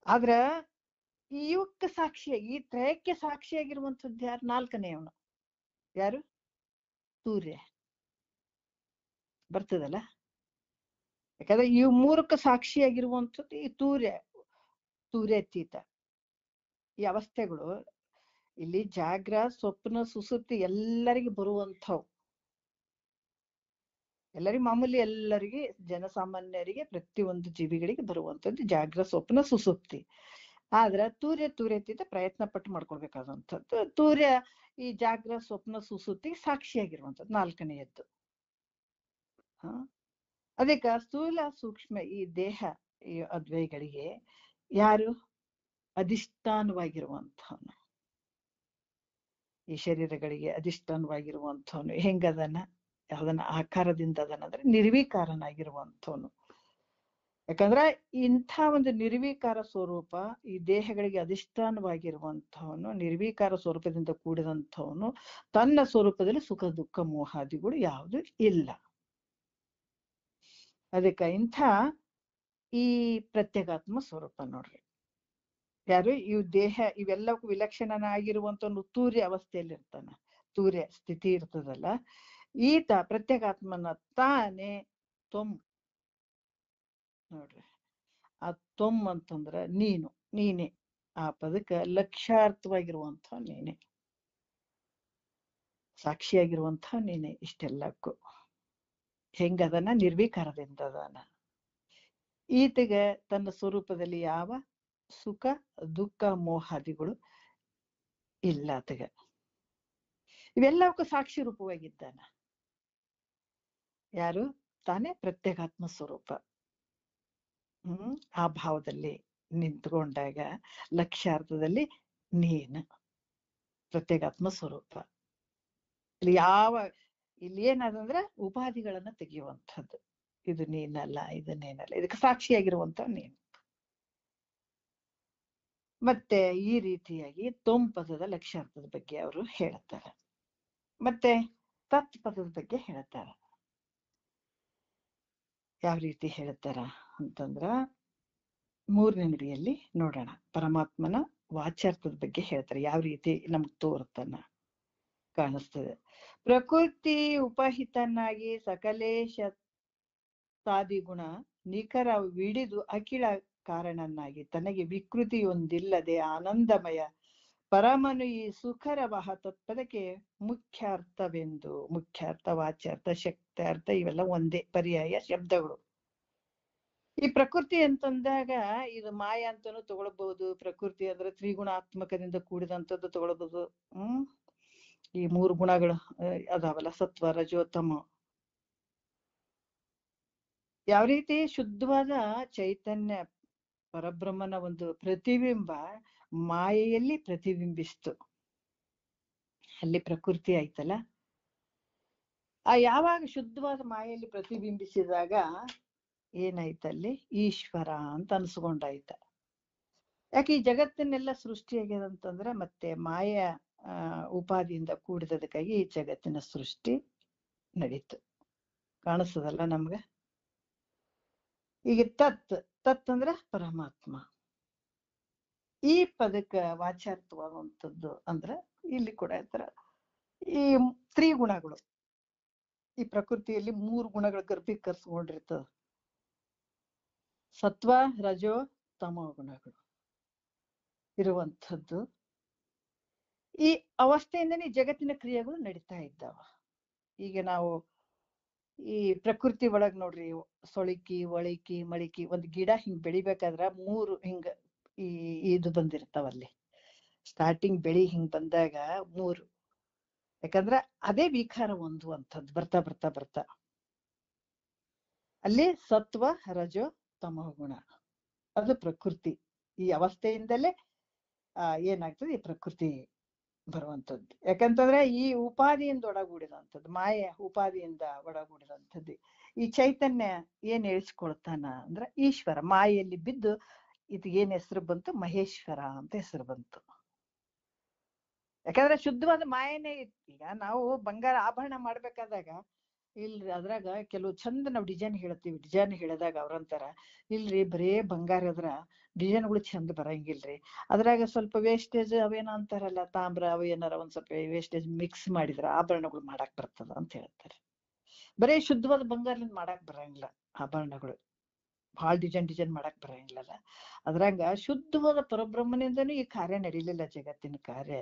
ಆದ್ರ ಇವಕ್ಕೆ ಸಾಕ್ಷಿಯಾಗಿ, ಈ ತ್ರಯಕ್ಕೆ ಸಾಕ್ಷಿಯಾಗಿರುವಂಥದ್ದು ಯಾರು? ನಾಲ್ಕನೆಯವನು ಯಾರು? ಸೂರ್ಯ ಬರ್ತದಲ್ಲ. ಯಾಕಂದ್ರೆ ಇವು ಮೂರಕ್ಕೆ ಸಾಕ್ಷಿಯಾಗಿರುವಂಥದ್ದು ಈ ಸೂರ್ಯಾತೀತ. ಈ ಅವಸ್ಥೆಗಳು ಇಲ್ಲಿ ಜಾಗ್ರ ಸ್ವಪ್ನ ಸುಸುಪ್ತಿ ಎಲ್ಲರಿಗೂ ಬರುವಂಥವು, ಎಲ್ಲರಿಗೂ ಮಾಮೂಲಿ, ಎಲ್ಲರಿಗೆ ಜನಸಾಮಾನ್ಯರಿಗೆ ಪ್ರತಿಯೊಂದು ಜೀವಿಗಳಿಗೆ ಬರುವಂಥದ್ದು ಜಾಗ್ರ ಸ್ವಪ್ನ ಸುಸುಪ್ತಿ. ಆದ್ರ ತೂರ್ಯಾತೀತ ಪ್ರಯತ್ನ ಪಟ್ಟು ಮಾಡ್ಕೊಳ್ಬೇಕಾದಂಥದ್ದು ತೂರ್ಯ ಈ ಜಾಗ್ರ ಸ್ವಪ್ನ ಸುಸುಪ್ತಿಗೆ ಸಾಕ್ಷಿಯಾಗಿರುವಂಥದ್ದು ನಾಲ್ಕನೆಯದ್ದು. ಅದಕ್ಕೆ ಸ್ಥೂಲ ಸೂಕ್ಷ್ಮ ಈ ದೇಹ ಈ ಅದ್ವೈಗಳಿಗೆ ಯಾರು ಅಧಿಷ್ಠಾನವಾಗಿರುವಂಥವನು? ಈ ಶರೀರಗಳಿಗೆ ಅಧಿಷ್ಠಾನವಾಗಿರುವಂಥವನು ಹೆಂಗದನ? ಯಾವ್ದನ್ನ ಆಕಾರದಿಂದ ಅದನಂದ್ರೆ ನಿರ್ವಿಕಾರನಾಗಿರುವಂಥವನು. ಯಾಕಂದ್ರ ಇಂಥ ಒಂದು ನಿರ್ವಿಕಾರ ಸ್ವರೂಪ ಈ ದೇಹಗಳಿಗೆ ಅಧಿಷ್ಠಾನವಾಗಿರುವಂಥವನು, ನಿರ್ವಿಕಾರ ಸ್ವರೂಪದಿಂದ ಕೂಡಿದಂಥವನು, ತನ್ನ ಸ್ವರೂಪದಲ್ಲಿ ಸುಖ ದುಃಖ ಮೋಹಾದಿಗಳು ಯಾವುದು ಇಲ್ಲ. ಅದಕ್ಕೆ ಇಂಥ ಈ ಪ್ರತ್ಯೇಗಾತ್ಮ ಸ್ವರೂಪ ನೋಡ್ರಿ. ಯಾರು? ಇವು ದೇಹ ಇವೆಲ್ಲಕ್ಕೂ ವಿಲಕ್ಷಣನಾಗಿರುವಂತವನು ತೂರ್ಯ ಅವಸ್ಥೆಯಲ್ಲಿ ಇರ್ತಾನ, ತೂರ್ಯ ಸ್ಥಿತಿ ಇರ್ತದಲ್ಲ. ಈತ ಪ್ರತ್ಯೇಗಾತ್ಮನ ತಾನೇ ತೊಮ್ ನೋಡ್ರಿ. ಆ ತೊಮ್ ಅಂತಂದ್ರ ನೀನೇ. ಆ ಪದಕ್ಕೆ ಲಕ್ಷ್ಯಾರ್ಥವಾಗಿರುವಂಥ ನೀನೆ, ಸಾಕ್ಷಿಯಾಗಿರುವಂಥ ನೀನೆ. ಇಷ್ಟೆಲ್ಲಕ್ಕೂ ಹೆಂಗದನ? ನಿರ್ವಿಕಾರದಿಂದ ಅದಾನ. ಈತಗೆ ತನ್ನ ಸ್ವರೂಪದಲ್ಲಿ ಯಾವ ಸುಖ ದುಃಖ ಮೋಹಾದಿಗಳು ಇಲ್ಲ. ಆತಗ ಇವೆಲ್ಲಕ್ಕೂ ಸಾಕ್ಷಿ ರೂಪವಾಗಿದ್ದಾನ. ಯಾರು? ತಾನೇ ಪ್ರತ್ಯೇಗಾತ್ಮ ಸ್ವರೂಪ. ಆ ಭಾವದಲ್ಲಿ ನಿಂತ್ಕೊಂಡಾಗ ಲಕ್ಷ್ಯಾರ್ಥದಲ್ಲಿ ನೀನು ಪ್ರತ್ಯೇಗಾತ್ಮ ಸ್ವರೂಪ. ಇಲ್ಲಿ ಏನದಂದ್ರೆ ಉಪಾಧಿಗಳನ್ನ ತೆಗೆಯುವಂಥದ್ದು. ಇದು ನೀನಲ್ಲ, ಇದನ್ನೇನಲ್ಲ, ಇದಕ್ಕೆ ಸಾಕ್ಷಿಯಾಗಿರುವಂತ ನೀನು. ಮತ್ತೆ ಈ ರೀತಿಯಾಗಿ ತೊಮ್ ಪದದ ಲಕ್ಷ್ಯಾರ್ಥದ ಬಗ್ಗೆ ಅವರು ಹೇಳ್ತಾರೆ. ಮತ್ತೆ ತತ್ ಪದದ ಬಗ್ಗೆ ಹೇಳ್ತಾರ. ಯಾವ ರೀತಿ ಹೇಳ್ತಾರ ಅಂತಂದ್ರ 3ನೇ ನುಡಿಯಲ್ಲಿ ನೋಡೋಣ. ಪರಮಾತ್ಮನ ವಾಚ್ಯಾರ್ಥದ ಬಗ್ಗೆ ಹೇಳ್ತಾರೆ. ಯಾವ ರೀತಿ ನಮ್ಗೆ ತೋರ್ತಾನ ಕಾಣಿಸ್ತದೆ. ಪ್ರಕೃತಿ ಉಪಹಿತನಾಗಿ ಸಕಲೇಶ ಸಾದಿಗುಣ ನಿಖರ ವಿಡಿದು ಅಖಿಳ ಕಾರಣನಾಗಿ ತನಗೆ ವಿಕೃತಿಯೊಂದಿಲ್ಲದೆ ಆನಂದಮಯ ಪರಮನು ಈ ಸುಖರವಹ ತತ್ಪದಕ್ಕೆ ಮುಖ್ಯಾರ್ಥವೆಂದು. ಮುಖ್ಯಾರ್ಥ, ವಾಚ್ಯಾರ್ಥ, ಶಕ್ತಾರ್ಥ ಇವೆಲ್ಲ ಒಂದೇ ಪರ್ಯಾಯ ಶಬ್ದಗಳು. ಈ ಪ್ರಕೃತಿ ಅಂತಂದಾಗ ಇದು ಮಾಯ ಅಂತಾನು ತಗೊಳ್ಬಹುದು. ಪ್ರಕೃತಿ ಅಂದ್ರೆ ತ್ರಿಗುಣಾತ್ಮಕದಿಂದ ಕೂಡಿದಂಥದ್ದು ತಗೊಳ್ಬಹುದು. ಈ 3 ಗುಣಗಳು ಅದಾವಲ್ಲ, ಸತ್ವ ರಜೋ ತಮೋ. ಯಾವ ರೀತಿ ಶುದ್ಧವಾದ ಚೈತನ್ಯ ಪರಬ್ರಹ್ಮನ ಒಂದು ಪ್ರತಿಬಿಂಬ ಮಾಯೆಯಲ್ಲಿ ಪ್ರತಿಬಿಂಬಿಸ್ತು, ಅಲ್ಲಿ ಪ್ರಕೃತಿ ಆಯ್ತಲ್ಲ. ಆ ಯಾವಾಗ ಶುದ್ಧವಾದ ಮಾಯೆಯಲ್ಲಿ ಪ್ರತಿಬಿಂಬಿಸಿದಾಗ ಏನಾಯ್ತಲ್ಲಿ? ಈಶ್ವರ ಅಂತ ಅನ್ಸ್ಕೊಂಡಾಯ್ತ. ಯಾಕೆ ಈ ಜಗತ್ತನ್ನೆಲ್ಲ ಸೃಷ್ಟಿಯಾಗ್ಯದಂತಂದ್ರೆ ಮತ್ತೆ ಮಾಯ ಉಪಾದಿಯಿಂದ ಕೂಡಿದದಕ್ಕಾಗಿ ಈ ಜಗತ್ತಿನ ಸೃಷ್ಟಿ ನಡೀತು. ಕಾಣಿಸ್ತದಲ್ಲ ನಮ್ಗೆ. ಈಗ ತತ್ ಅಂದ್ರೆ ಪರಮಾತ್ಮ. ಈ ಪದಕ್ಕೆ ವಾಚ್ಯಾರ್ಥವಾಗುವಂಥದ್ದು ಅಂದ್ರೆ ಇಲ್ಲಿ ಕೂಡ ಇರ್ತಾರ ಈ ತ್ರಿಗುಣಗಳು. ಈ ಪ್ರಕೃತಿಯಲ್ಲಿ 3 ಗುಣಗಳು ಗರ್ಭೀಕರಿಸ್ಕೊಂಡಿರ್ತದ. ಸತ್ವ, ರಜೋ, ತಮೋ ಗುಣಗಳು ಇರುವಂಥದ್ದು. ಈ ಅವಸ್ಥೆಯಿಂದನೇ ಜಗತ್ತಿನ ಕ್ರಿಯೆಗಳು ನಡೀತಾ ಇದ್ದಾವ. ಈಗ ನಾವು ಈ ಪ್ರಕೃತಿ ಒಳಗ್ ನೋಡ್ರಿ, ಸೊಳಿಕಿ, ಒಳಿಕಿ, ಮಳಿಕಿ, ಒಂದ್ ಗಿಡ ಹಿಂಗ್ ಬೆಳಿಬೇಕಾದ್ರ 3 ಹಿಂಗ ಇದು ಬಂದಿರ್ತಾವಲ್ಲಿ. ಸ್ಟಾರ್ಟಿಂಗ್ ಬೆಳಿ ಹಿಂಗ್ ಬಂದಾಗ 3, ಯಾಕಂದ್ರ ಅದೇ ವಿಕಾರ ಹೊಂದುವಂಥದ್ದು. ಬರ್ತಾ ಬರ್ತಾ ಬರ್ತಾ ಅಲ್ಲಿ ಸತ್ವ, ರಜೋ, ತಮೋ ಗುಣ, ಅದು ಪ್ರಕೃತಿ. ಈ ಅವಸ್ಥೆಯಿಂದಲೇ ಏನಾಗ್ತದೆ, ಈ ಪ್ರಕೃತಿ ಬರುವಂಥದ್ದು. ಯಾಕಂತಂದ್ರೆ ಈ ಉಪಾದಿಯಿಂದ ಒಡಗೂಡಿದಂಥದ್ದು, ಮಾಯ ಉಪಾದಿಯಿಂದ ಒಡಗೂಡಿದಂಥದ್ದು. ಈ ಚೈತನ್ಯ ಏನ್ ಹೇಳ್ಸ್ಕೊಳ್ತಾನ ಅಂದ್ರೆ ಈಶ್ವರ. ಮಾಯೆಯಲ್ಲಿ ಬಿದ್ದು ಏನ್ ಹೆಸರು ಬಂತು, ಮಹೇಶ್ವರ ಅಂತ ಹೆಸರು ಬಂತು. ಯಾಕಂದ್ರೆ ಶುದ್ಧವಾದ ಮಾಯನೇ ಇತ್ತು. ಈಗ ನಾವು ಬಂಗಾರ ಆಭರಣ ಮಾಡ್ಬೇಕಾದಾಗ ಇಲ್ರಿ ಅದ್ರಾಗ ಕೆಲವು ಚಂದ ನಾವು ಡಿಸೈನ್ ಹೇಳ್ತೀವಿ. ಡಿಸೈನ್ ಹೇಳಿದಾಗ ಅವ್ರಂತಾರ, ಇಲ್ರಿ ಬರೇ ಬಂಗಾರ ಅದ್ರ ಡಿಸೈನ್ಗಳು ಚಂದ ಬರಂಗಿಲ್ರಿ, ಅದ್ರಾಗ ಸ್ವಲ್ಪ ವೇಸ್ಟೇಜ್ ಅವೇನೋ ಅಂತಾರಲ್ಲ, ತಾಮ್ರ ಅವ ಏನಾರ ಒಂದ್ ಸ್ವಲ್ಪ ವೇಸ್ಟೇಜ್ ಮಿಕ್ಸ್ ಮಾಡಿದ್ರ ಆಭರಣಗಳು ಮಾಡಾಕ್ ಬರ್ತದ ಅಂತ ಹೇಳ್ತಾರೆ. ಬರೇ ಶುದ್ಧವಾದ ಬಂಗಾರದಿಂದ ಮಾಡಾಕ್ ಬರಂಗಿಲ್ಲ ಆಭರಣಗಳು, ಭಾಳ ಡಿಸೈನ್ ಮಾಡಾಕ್ ಬರಂಗಿಲ್ಲಲ್ಲ. ಅದ್ರಂಗ ಶುದ್ಧವಾದ ಪರಬ್ರಹ್ಮನಿಂದನೂ ಈ ಕಾರ್ಯ ನಡೀಲಿಲ್ಲ, ಜಗತ್ತಿನ ಕಾರ್ಯ.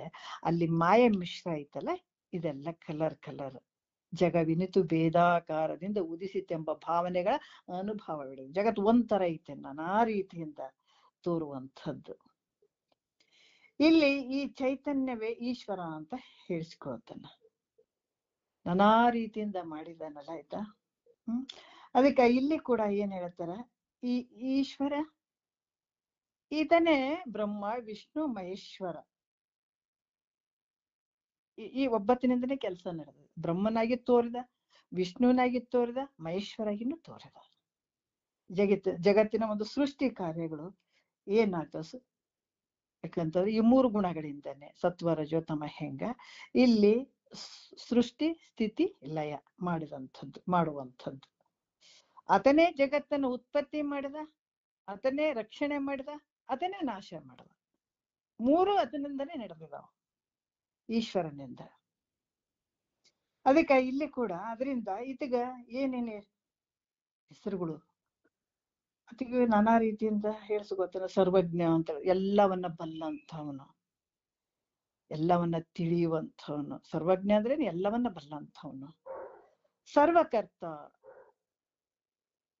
ಅಲ್ಲಿ ಮಾಯ ಮಿಶ್ರ ಐತಲ್ಲ, ಇದೆಲ್ಲ ಕಲರ್ ಜಗವಿನಿತು ಭೇದಾಕಾರದಿಂದ ಉದಿಸಿತೆಂಬ ಭಾವನೆಗಳ ಅನುಭವವಿಡುವುದು. ಜಗತ್ ಒಂಥರ ಐತೆ, ನಾನಾ ರೀತಿಯಿಂದ ತೋರುವಂಥದ್ದು. ಇಲ್ಲಿ ಈ ಚೈತನ್ಯವೇ ಈಶ್ವರ ಅಂತ ಹೇಳಿಸ್ಕೊಳ್ತಾನ. ನಾನಾ ರೀತಿಯಿಂದ ಮಾಡಿದಾನಲ್ಲ, ಆಯ್ತಾ. ಅದಕ್ಕೆ ಇಲ್ಲಿ ಕೂಡ ಏನ್ ಹೇಳ್ತಾರ, ಈ ಈಶ್ವರ ಇದನ್ನೇ ಬ್ರಹ್ಮ, ವಿಷ್ಣು, ಮಹೇಶ್ವರ. ಈ ಒಬ್ಬತ್ತಿನಿಂದನೇ ಕೆಲಸ ನಡೆದ. ಬ್ರಹ್ಮನಾಗಿ ತೋರಿದ, ವಿಷ್ಣುವಿನಾಗಿ ತೋರಿದ, ಮಹೇಶ್ವರಾಗಿನೂ ತೋರಿದ. ಜಗತ್ತಿನ ಒಂದು ಸೃಷ್ಟಿ ಕಾರ್ಯಗಳು ಏನಾಗ್ತದೆ, ಯಾಕಂತಂದ್ರೆ ಈ 3 ಗುಣಗಳಿಂದಾನೆ, ಸತ್ವ, ರಜೋ, ತಮ. ಹೆಂಗ ಇಲ್ಲಿ ಸೃಷ್ಟಿ, ಸ್ಥಿತಿ, ಲಯ ಮಾಡುವಂಥದ್ದು. ಆತನೇ ಜಗತ್ತನ್ನು ಉತ್ಪತ್ತಿ ಮಾಡಿದ, ಆತನೇ ರಕ್ಷಣೆ ಮಾಡಿದ, ಆತನೇ ನಾಶ ಮಾಡಿದ. 3 ಆತನಿಂದನೇ ನಡೆದಿದಾವ, ಈಶ್ವರನಿಂದ. ಅದಕ್ಕೆ ಇಲ್ಲಿ ಕೂಡ ಅದರಿಂದ ಈತಗ ಏನೇನು ಹೆಸರುಗಳು, ಅದಕ್ಕೆ ನಾನಾ ರೀತಿಯಿಂದ ಹೇಳ್ಸ್ಕೊತಾನ. ಸರ್ವಜ್ಞ ಅಂತ, ಎಲ್ಲವನ್ನ ಬಲ್ಲಂಥವನು, ಎಲ್ಲವನ್ನ ತಿಳಿಯುವಂಥವನು. ಸರ್ವಜ್ಞ ಅಂದ್ರೆ ಎಲ್ಲವನ್ನ ಬಲ್ಲಂಥವನು. ಸರ್ವಕರ್ತ,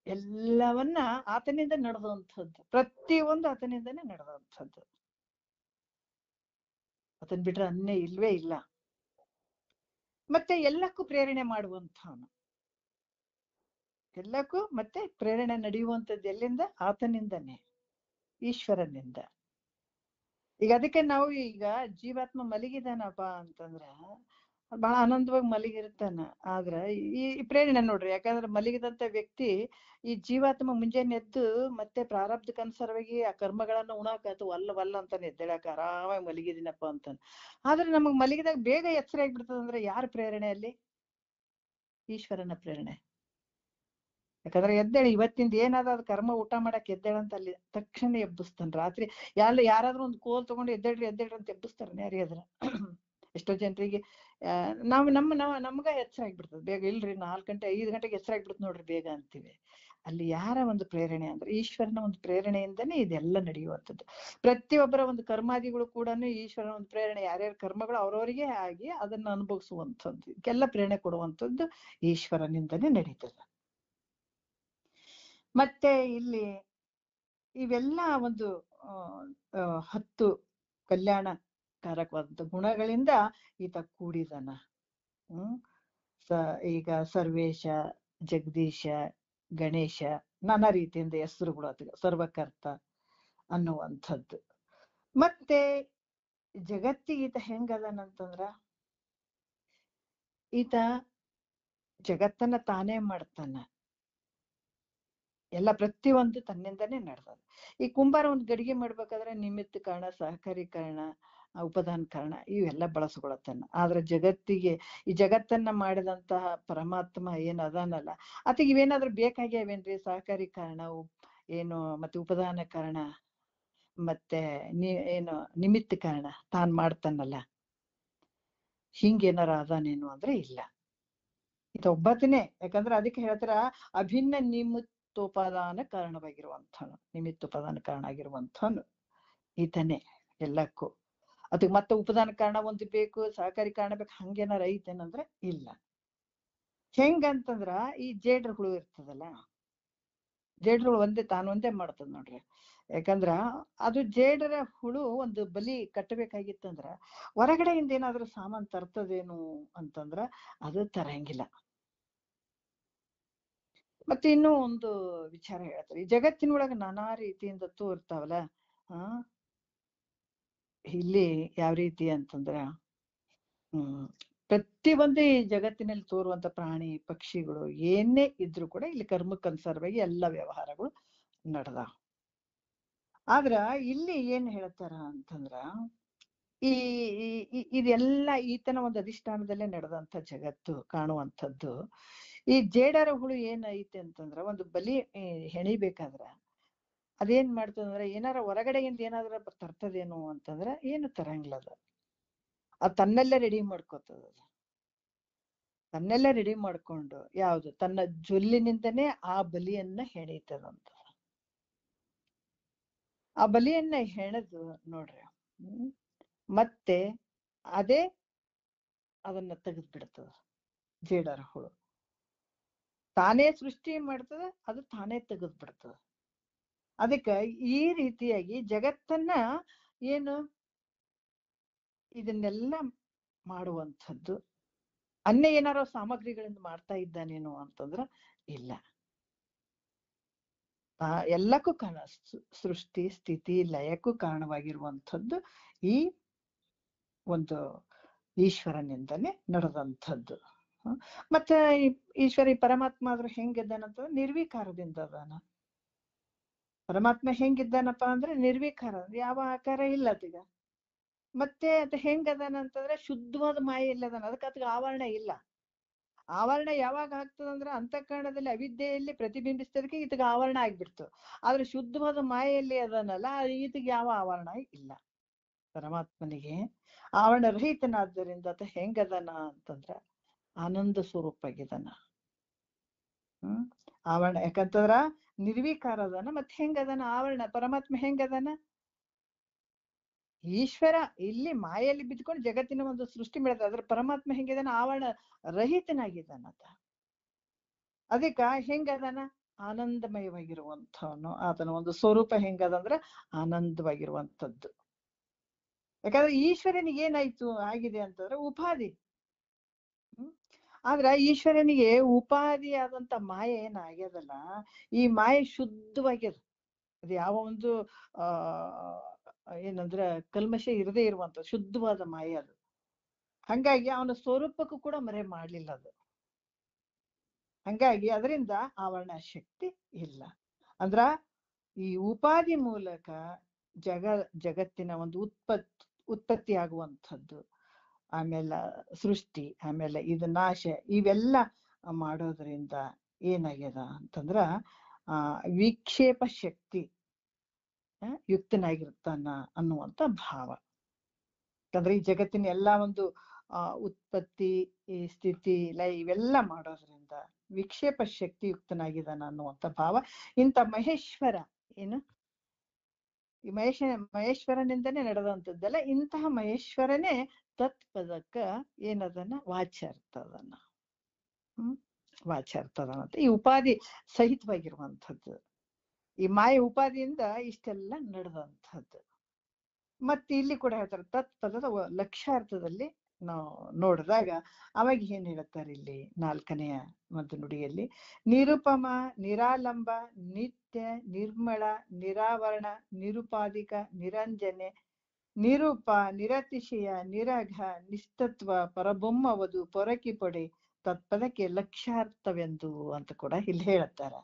ಎಲ್ಲವನ್ನ ಆತನಿಂದ ನಡೆದಂಥದ್ದು. ಪ್ರತಿಯೊಂದು ಆತನಿಂದನೇ ನಡೆದಂಥದ್ದು. ಆತನ್ ಬಿಟ್ರೆ ಅನ್ಯ ಇಲ್ವೇ ಇಲ್ಲ. ಮತ್ತೆ ಎಲ್ಲಕ್ಕೂ ಪ್ರೇರಣೆ ಮಾಡುವಂಥವನು. ಎಲ್ಲಕ್ಕೂ ಮತ್ತೆ ಪ್ರೇರಣೆ ನಡೆಯುವಂಥದ್ದು ಎಲ್ಲಿಂದ? ಆತನಿಂದನೇ, ಈಶ್ವರನಿಂದ. ಈಗ ಅದಕ್ಕೆ ನಾವು ಈಗ ಜೀವಾತ್ಮ ಮಲಗಿದಾನಪ್ಪ ಅಂತಂದ್ರ ಬಹಳ ಆನಂದವಾಗಿ ಮಲಗಿರ್ತಾನ. ಆದ್ರ ಈ ಪ್ರೇರಣೆ ನೋಡ್ರಿ, ಯಾಕಂದ್ರೆ ಮಲಗಿದಂತ ವ್ಯಕ್ತಿ ಈ ಜೀವಾತ್ಮ ಮುಂಜಾನೆ ಎದ್ದು ಮತ್ತೆ ಪ್ರಾರಬ್ಧಕ್ಕನುಸಾರವಾಗಿ ಆ ಕರ್ಮಗಳನ್ನ ಉಣಾಕತ್ತು ವಲ್ಲ ಅಂತಾನೆ ಎದ್ದೇಳಕ ಆರಾಮಾಗಿ ಮಲಗಿದಿನಪ್ಪ ಅಂತಾನ. ಆದ್ರೆ ನಮಗ್ ಮಲಗಿದಾಗ ಬೇಗ ಎಚ್ಚರ ಆಗ್ಬಿಡ್ತದಂದ್ರೆ ಯಾರ ಪ್ರೇರಣೆ ಅಲ್ಲಿ? ಈಶ್ವರನ ಪ್ರೇರಣೆ. ಯಾಕಂದ್ರೆ ಎದ್ದೇಳಿ ಇವತ್ತಿಂದ ಏನಾದ ಅದು ಕರ್ಮ ಊಟ ಮಾಡಕ್ ಎದ್ದೇಳಂತ ಅಲ್ಲಿ ತಕ್ಷಣ ಎಬ್ಬಿಸ್ತಾನ. ರಾತ್ರಿ ಯಾರಾದ್ರೂ ಒಂದು ಕೋಲ್ ತಗೊಂಡು ಎದ್ದೇಳ್ರಿ ಅಂತ ಎಬ್ಬಿಸ್ತಾರ ಯಾರಿಗಾದ್ರ? ಎಷ್ಟೋ ಜನರಿಗೆ ನಮ್ಗ ಎಚ್ಚರ ಆಗ್ಬಿಡ್ತದೆ ಬೇಗ. ಇಲ್ರಿ 4 ಗಂಟೆ 5 ಗಂಟೆಗೆ ಎಚ್ಚರ ಆಗ್ಬಿಡ್ತದೆ ನೋಡ್ರಿ ಬೇಗ ಅಂತೀವಿ. ಅಲ್ಲಿ ಯಾರ ಒಂದು ಪ್ರೇರಣೆ ಅಂದ್ರೆ ಈಶ್ವರನ ಒಂದು ಪ್ರೇರಣೆಯಿಂದನೇ ಇದೆಲ್ಲ ನಡೆಯುವಂಥದ್ದು. ಪ್ರತಿಯೊಬ್ಬರ ಒಂದು ಕರ್ಮಾದಿಗಳು ಕೂಡ ಈಶ್ವರನ ಒಂದು ಪ್ರೇರಣೆ. ಯಾರ್ಯಾರ ಕರ್ಮಗಳು ಅವ್ರವರಿಗೆ ಆಗಿ ಅದನ್ನ ಅನುಭವಿಸುವಂಥದ್ದು, ಇದಕ್ಕೆಲ್ಲ ಪ್ರೇರಣೆ ಕೊಡುವಂಥದ್ದು ಈಶ್ವರನಿಂದನೇ ನಡೀತದೆ. ಮತ್ತೆ ಇಲ್ಲಿ ಇವೆಲ್ಲ ಒಂದು 10 ಕಲ್ಯಾಣಕಾರಕವಾದಂಥ ಗುಣಗಳಿಂದ ಈತ ಕೂಡಿದನ. ಈಗ ಸರ್ವೇಶ, ಜಗದೀಶ, ಗಣೇಶ, ನಾನಾ ರೀತಿಯಿಂದ ಹೆಸರುಗಳು ಅದಕ್ಕೆ. ಸರ್ವಕರ್ತ ಅನ್ನುವಂಥದ್ದು. ಮತ್ತೆ ಜಗತ್ತಿಗೆ ಈತ ಹೆಂಗದನಂತಂದ್ರ, ಈತ ಜಗತ್ತನ್ನ ತಾನೇ ಮಾಡ್ತಾನ. ಎಲ್ಲ ಪ್ರತಿಯೊಂದು ತನ್ನಿಂದನೇ ನಡೆದದು. ಈ ಕುಂಬಾರ ಒಂದು ಗಡಿಗೆ ಮಾಡ್ಬೇಕಾದ್ರೆ ನಿಮಿತ್ತ ಕಾರಣ, ಸಹಕಾರಿ ಕಾರಣ, ಉಪದಾನ ಕಾರಣ ಇವೆಲ್ಲ ಬಳಸ್ಕೊಳತ್ತನ್ನ. ಆದ್ರೆ ಜಗತ್ತಿಗೆ ಈ ಜಗತ್ತನ್ನ ಮಾಡಿದಂತಹ ಪರಮಾತ್ಮ ಏನ್ ಅದಾನಲ್ಲ, ಆತಗೆ ಇವೇನಾದ್ರೂ ಬೇಕಾಗ್ಯಾವೇನ್ರಿ? ಸಹಕಾರಿ ಕಾರಣ ಏನು, ಮತ್ತೆ ಉಪದಾನ ಕಾರಣ, ಮತ್ತೆ ಏನು ನಿಮಿತ್ತ ಕಾರಣ ತಾನ್ ಮಾಡ್ತಾನಲ್ಲ, ಹಿಂಗೇನಾರ ಅದಾನೇನು ಅಂದ್ರೆ ಇಲ್ಲ. ಇದೊಬ್ಬತನೇ. ಯಾಕಂದ್ರೆ ಅದಕ್ಕೆ ಹೇಳ್ತಾರ ಅಭಿನ್ನ ನಿಮಿತ್ತೋಪಾದಾನ ಕಾರಣವಾಗಿರುವಂಥನು, ನಿಮಿತ್ತೋಪಾದಾನ ಕಾರಣ ಆಗಿರುವಂಥನು ಈತನೇ ಎಲ್ಲಕ್ಕೂ. ಅದಕ್ಕೆ ಮತ್ತೆ ಉಪದಾನ ಕಾರಣ ಒಂದು ಬೇಕು, ಸಹಕಾರಿ ಕಾರಣ ಬೇಕು, ಹಂಗೇನಾರ ಐತೇನಂದ್ರೆ ಇಲ್ಲ. ಹೆಂಗಂತಂದ್ರ ಈ ಜೇಡ್ರ ಹುಳು ಇರ್ತದಲ್ಲ, ಜೇಡ್ರ ಹುಳು ತಾನೊಂದೇ ಮಾಡ್ತದ ನೋಡ್ರಿ. ಯಾಕಂದ್ರ ಅದು ಜೇಡರ ಹುಳು ಒಂದು ಬಲಿ ಕಟ್ಟಬೇಕಾಗಿತ್ತಂದ್ರ ಹೊರಗಡೆಯಿಂದ ಏನಾದ್ರೂ ಸಾಮಾನ್ ತರ್ತದೇನು ಅಂತಂದ್ರ ಅದು ತರಂಗಿಲ್ಲ. ಮತ್ತೆ ಇನ್ನೂ ಒಂದು ವಿಚಾರ ಹೇಳ್ತಾರೆ, ಈ ಜಗತ್ತಿನೊಳಗ ನಾನಾ ರೀತಿಯಿಂದ ತೋರ್ತಾವಲ್ಲ. ಇಲ್ಲಿ ಯಾವ ರೀತಿ ಅಂತಂದ್ರ ಪ್ರತಿಯೊಂದು ಈ ಜಗತ್ತಿನಲ್ಲಿ ತೋರುವಂತ ಪ್ರಾಣಿ ಪಕ್ಷಿಗಳು ಏನೇ ಇದ್ರು ಕೂಡ ಇಲ್ಲಿ ಕರ್ಮಕ್ಕನುಸಾರವಾಗಿ ಎಲ್ಲ ವ್ಯವಹಾರಗಳು ನಡೆದಾವ. ಆದ್ರ ಇಲ್ಲಿ ಏನ್ ಹೇಳ್ತಾರ ಅಂತಂದ್ರ ಈ ಇದೆಲ್ಲ ಈತನ ಒಂದು ಅಧಿಷ್ಠಾನದಲ್ಲೇ ನಡೆದಂತ ಜಗತ್ತು ಕಾಣುವಂಥದ್ದು. ಈ ಜೇಡರ ಹುಳು ಏನೈತೆ ಅಂತಂದ್ರ ಒಂದು ಬಲಿ ಹೆಣಿಬೇಕಾದ್ರ ಅದೇನ್ ಮಾಡ್ತದಂದ್ರ ಏನಾರ ಹೊರಗಡೆಯಿಂದ ಏನಾದ್ರ ತರ್ತದೇನು ಅಂತಂದ್ರ ಏನು ತರಂಗಿಲ್ಲ. ಅದು ತನ್ನೆಲ್ಲ ರೆಡಿ ಮಾಡ್ಕೋತದ. ತನ್ನೆಲ್ಲ ರೆಡಿ ಮಾಡ್ಕೊಂಡು ಯಾವ್ದು ತನ್ನ ಜೊಲ್ಲಿನಿಂದನೇ ಆ ಬಲಿಯನ್ನ ಹೆಣೀತದಂತ. ಆ ಬಲಿಯನ್ನ ಹೆಣದು ನೋಡ್ರಿ, ಮತ್ತೆ ಅದೇ ಅದನ್ನ ತೆಗೆದು ಬಿಡ್ತದ. ಜೇಡರ ಹುಳು ತಾನೇ ಸೃಷ್ಟಿ ಮಾಡ್ತದ, ಅದು ತಾನೇ ತೆಗೆದು ಬಿಡ್ತದ. ಅದಕ್ಕ ಈ ರೀತಿಯಾಗಿ ಜಗತ್ತನ್ನ ಏನು ಇದನ್ನೆಲ್ಲ ಮಾಡುವಂಥದ್ದು ಅನ್ಯ ಏನಾರೋ ಸಾಮಗ್ರಿಗಳಿಂದ ಮಾಡ್ತಾ ಇದ್ದಾನೇನು ಅಂತಂದ್ರ ಇಲ್ಲ. ಎಲ್ಲಕ್ಕೂ ಕಾರಣ, ಸೃಷ್ಟಿ ಸ್ಥಿತಿ ಲಯಕ್ಕೂ ಕಾರಣವಾಗಿರುವಂಥದ್ದು ಈ ಒಂದು ಈಶ್ವರನಿಂದಲೇ ನಡೆದಂಥದ್ದು. ಮತ್ತೆ ಈಶ್ವರ ಈ ಪರಮಾತ್ಮ ಆದ್ರೂ ಹೆಂಗಿದ್ದಾನಂತಂದ್ರೆ ನಿರ್ವಿಕಾರದಿಂದ ಅದಾನ. ಪರಮಾತ್ಮ ಹೆಂಗಿದ್ದಾನಪ್ಪ ಅಂದ್ರೆ ನಿರ್ವಿಕಾರ, ಯಾವ ಆಕಾರ ಇಲ್ಲ ಅದೀಗ. ಮತ್ತೆ ಅದು ಹೆಂಗದಾನಂತಂದ್ರೆ ಶುದ್ಧವಾದ ಮಾಯೆಯಲ್ಲಿ ಅದಾನ. ಅದಕ್ಕೆ ಅದಕ್ಕೆ ಆವರಣ ಇಲ್ಲ. ಆವರಣ ಯಾವಾಗ ಆಗ್ತದಂದ್ರೆ ಅಂತಃಕರಣದಲ್ಲಿ ಅವಿದ್ಯೆಯಲ್ಲಿ ಪ್ರತಿಬಿಂಬಿಸ್ತದಕ್ಕೆ ಇದಕ್ಕೆ ಆವರಣ ಆಗ್ಬಿಡ್ತು. ಆದ್ರೆ ಶುದ್ಧವಾದ ಮಾಯೆಯಲ್ಲಿ ಅದನ್ನಲ್ಲ, ಇದಕ್ಕೆ ಯಾವ ಆವರಣ ಇಲ್ಲ. ಪರಮಾತ್ಮನಿಗೆ ಆವರಣ ರಹಿತನಾದ್ದರಿಂದ ಆತ ಹೆಂಗದಾನ ಅಂತಂದ್ರ ಆನಂದ ಸ್ವರೂಪ ಆಗಿದಾನ. ಆವರಣ ಯಾಕಂತಂದ್ರ ನಿರ್ವಿಕಾರ ಅದಾನ. ಮತ್ತೆ ಹೆಂಗದಾನ ಆವರಣ? ಪರಮಾತ್ಮ ಹೆಂಗದಾನ? ಈಶ್ವರ ಇಲ್ಲಿ ಮಾಯಲ್ಲಿ ಬಿದ್ಕೊಂಡು ಜಗತ್ತಿನ ಒಂದು ಸೃಷ್ಟಿ ಮಾಡಿದ. ಅದ್ರ ಪರಮಾತ್ಮ ಹೆಂಗಿದಾನ? ಆವರಣ ರಹಿತನಾಗಿದ್ದಾನತ. ಅದಕ್ಕ ಹೆಂಗದಾನ? ಆನಂದಮಯವಾಗಿರುವಂಥವನು. ಆತನ ಒಂದು ಸ್ವರೂಪ ಹೆಂಗದಂದ್ರ ಆನಂದವಾಗಿರುವಂಥದ್ದು. ಯಾಕಂದ್ರೆ ಈಶ್ವರನಿಗೆ ಏನಾಯ್ತು ಆಗಿದೆ ಅಂತಂದ್ರೆ ಉಪಾಧಿ. ಆದ್ರ ಈಶ್ವರನಿಗೆ ಉಪಾಧಿ ಆದಂತ ಮಾಯೆ ಏನಾಗ್ಯದಲ್ಲ, ಈ ಮಾಯೆ ಶುದ್ಧವಾಗ್ಯದ. ಅದು ಯಾವ ಒಂದು ಏನಂದ್ರ ಕಲ್ಮಶ ಇರದೇ ಇರುವಂತ ಶುದ್ಧವಾದ ಮಾಯೆ ಅದು. ಹಂಗಾಗಿ ಅವನ ಸ್ವರೂಪಕ್ಕೂ ಕೂಡ ಮರೆ ಮಾಡ್ಲಿಲ್ಲ ಅದು. ಹಂಗಾಗಿ ಅದರಿಂದ ಆವರಣ ಶಕ್ತಿ ಇಲ್ಲ. ಅಂದ್ರ ಈ ಉಪಾಧಿ ಮೂಲಕ ಜಗತ್ತಿನ ಒಂದು ಉತ್ಪತ್ತಿ ಆಗುವಂಥದ್ದು, ಆಮೇಲೆ ಸೃಷ್ಟಿ, ಆಮೇಲೆ ಇದು ನಾಶ, ಇವೆಲ್ಲ ಮಾಡೋದ್ರಿಂದ ಏನಾಗ್ಯದ ಅಂತಂದ್ರ ವಿಕ್ಷೇಪ ಶಕ್ತಿ ಯುಕ್ತನಾಗಿರ್ತಾನ ಅನ್ನುವಂತ ಭಾವ. ಯಾಕಂದ್ರೆ ಈ ಜಗತ್ತಿನ ಎಲ್ಲಾ ಒಂದು ಉತ್ಪತ್ತಿ, ಈ ಸ್ಥಿತಿ, ಲಯ ಇವೆಲ್ಲ ಮಾಡೋದ್ರಿಂದ ವಿಕ್ಷೇಪ ಶಕ್ತಿ ಯುಕ್ತನಾಗಿದ್ದಾನ ಅನ್ನುವಂತ ಭಾವ. ಇಂಥ ಮಹೇಶ್ವರ ಏನು ಈ ಮಹೇಶ್ವರನಿಂದನೇ ನಡೆದಂಥದ್ದಲ್ಲ. ಇಂತಹ ಮಹೇಶ್ವರನೇ ತತ್ಪದಕ್ಕ ಏನದನ್ನ ವಾಚ್ಯಾರ್ಥದನ್ನ ವಾಚ್ಯಾರ್ಥದನ್ನ ಈ ಉಪಾಧಿ ಸಹಿತವಾಗಿರುವಂಥದ್ದು. ಈ ಮಾಯ ಉಪಾಧಿಯಿಂದ ಇಷ್ಟೆಲ್ಲ ನಡೆದಂಥದ್ದು. ಮತ್ತೆ ಇಲ್ಲಿ ಕೂಡ ಹೇಳ್ತಾರೆ ತತ್ಪದದ ಲಕ್ಷ್ಯಾರ್ಥದಲ್ಲಿ ನಾವು ನೋಡಿದಾಗ ಅವಾಗ ಏನ್ ಹೇಳ್ತಾರೆ ಇಲ್ಲಿ 4ನೆಯ ಒಂದು ನುಡಿಯಲ್ಲಿ, ನಿರುಪಮ, ನಿರಾಲಂಬ, ನಿತ್ಯ, ನಿರ್ಮಳ, ನಿರಾವರಣ, ನಿರುಪಾಧಿಕ, ನಿರಂಜನೆ, ನಿರೂಪ, ನಿರತಿಶಯ, ನಿರಘ, ನಿಸ್ತತ್ವ, ಪರಬೊಮ್ಮವದು, ಪೊರಕಿ ಪೊಡೆ ತತ್ಪದಕ್ಕೆ ಲಕ್ಷ್ಯಾರ್ಥವೆಂದು ಅಂತ ಕೂಡ ಇಲ್ಲಿ ಹೇಳ್ತಾರ.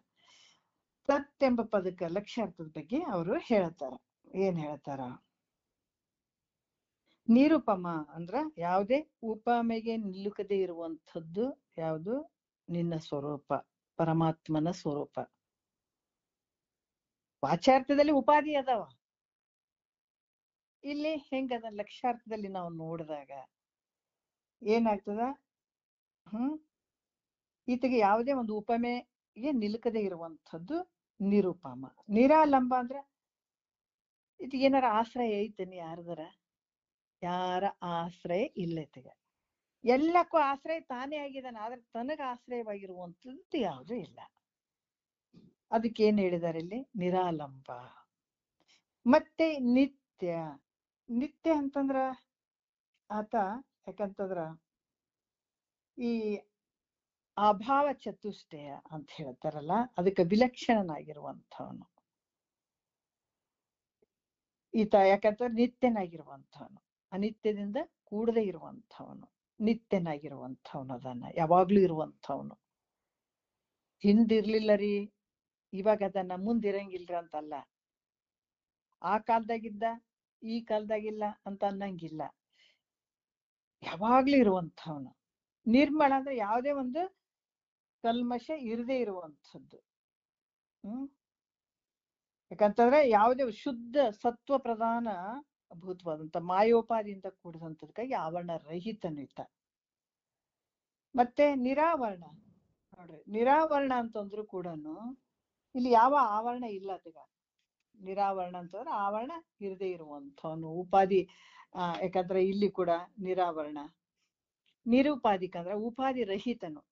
ತತ್ ಎಂಬ ಪದಕ್ಕ ಲಕ್ಷ್ಯಾರ್ಥದ ಬಗ್ಗೆ ಅವರು ಹೇಳ್ತಾರ. ಏನ್ ಹೇಳ್ತಾರ? ನಿರುಪಮ ಅಂದ್ರ ಯಾವುದೇ ಉಪಮೆಗೆ ನಿಲುಕದೆ ಇರುವಂಥದ್ದು ಯಾವುದು? ನಿನ್ನ ಸ್ವರೂಪ, ಪರಮಾತ್ಮನ ಸ್ವರೂಪ. ವಾಚ್ಯಾರ್ಥದಲ್ಲಿ ಉಪಾಧಿ ಅದಾವ, ಇಲ್ಲಿ ಹೆಂಗದ ಲಕ್ಷ್ಯಾರ್ಥದಲ್ಲಿ ನಾವು ನೋಡಿದಾಗ ಏನಾಗ್ತದ? ಈತಗೆ ಯಾವುದೇ ಒಂದು ಉಪಮೆಗೆ ನಿಲುಕದೆ ಇರುವಂಥದ್ದು ನಿರುಪಮ. ನಿರಾಲಂಬ ಅಂದ್ರ ಈತಗೆ ಏನಾರ ಆಶ್ರಯ ಐತನಿ? ಯಾರದರ ಯಾರ ಆಶ್ರಯ ಇಲ್ಲ ಈತಗೆ. ಎಲ್ಲಕ್ಕೂ ಆಶ್ರಯ ತಾನೇ ಆಗಿದ್ದಾನೆ, ಆದ್ರೆ ತನಗ ಆಶ್ರಯವಾಗಿರುವಂಥದ್ದು ಯಾವುದೂ ಇಲ್ಲ. ಅದಕ್ಕೆ ಏನ್ ಹೇಳಿದಾರೆ ಇಲ್ಲಿ? ನಿರಾಲಂಬ. ಮತ್ತೆ ನಿತ್ಯ. ನಿತ್ಯ ಅಂತಂದ್ರ ಆತ ಯಾಕಂತಂದ್ರ ಈ ಅಭಾವ ಚತುಷ್ಟಯ ಅಂತ ಹೇಳ್ತಾರಲ್ಲ, ಅದಕ್ಕೆ ವಿಲಕ್ಷಣನಾಗಿರುವಂಥವನು ಈತ. ಯಾಕಂತಂದ್ರೆ ನಿತ್ಯನಾಗಿರುವಂಥವನು, ಅನಿತ್ಯದಿಂದ ಕೂಡದೇ ಇರುವಂಥವನು, ನಿತ್ಯನಾಗಿರುವಂಥವನು, ಅದನ್ನ ಯಾವಾಗ್ಲೂ ಇರುವಂಥವನು. ಹಿಂದಿರ್ಲಿಲ್ಲ ರೀ, ಇವಾಗ ಅದನ್ನ ಮುಂದಿರಂಗಿಲ್ರ ಅಂತಲ್ಲ. ಆ ಕಾಲದಾಗಿದ್ದ ಈ ಕಾಲದಾಗಿಲ್ಲ ಅಂತ ಅನ್ನಂಗಿಲ್ಲ, ಯಾವಾಗ್ಲೂ ಇರುವಂಥವನು. ನಿರ್ಮಲ ಅಂದ್ರೆ ಯಾವುದೇ ಒಂದು ಕಲ್ಮಶ ಇರದೇ ಇರುವಂಥದ್ದು. ಯಾಕಂತಂದ್ರೆ ಯಾವುದೇ ಶುದ್ಧ ಸತ್ವ ಪ್ರಧಾನ ಭೂತವಾದಂತ ಮಾಯೋಪಾದಿಯಿಂದ ಕೂಡಿದಂಥದಕ್ಕಾಗಿ ಆವರಣ ರಹಿತನು ಇತ್ತ. ಮತ್ತೆ ನಿರಾವರಣ ನೋಡ್ರಿ, ನಿರಾವರಣ ಅಂತಂದ್ರು ಕೂಡ ಇಲ್ಲಿ ಯಾವ ಆವರಣ ಇಲ್ಲ ಅದಗ. ನಿರಾವರಣ ಅಂತಂದ್ರೆ ಆವರಣ ಇರದೇ ಇರುವಂಥವನು, ಉಪಾಧಿ. ಯಾಕಂದ್ರೆ ಇಲ್ಲಿ ಕೂಡ ನಿರಾವರಣ. ನಿರುಪಾಧಿಕ ಅಂದ್ರೆ ಉಪಾಧಿ ರಹಿತನು,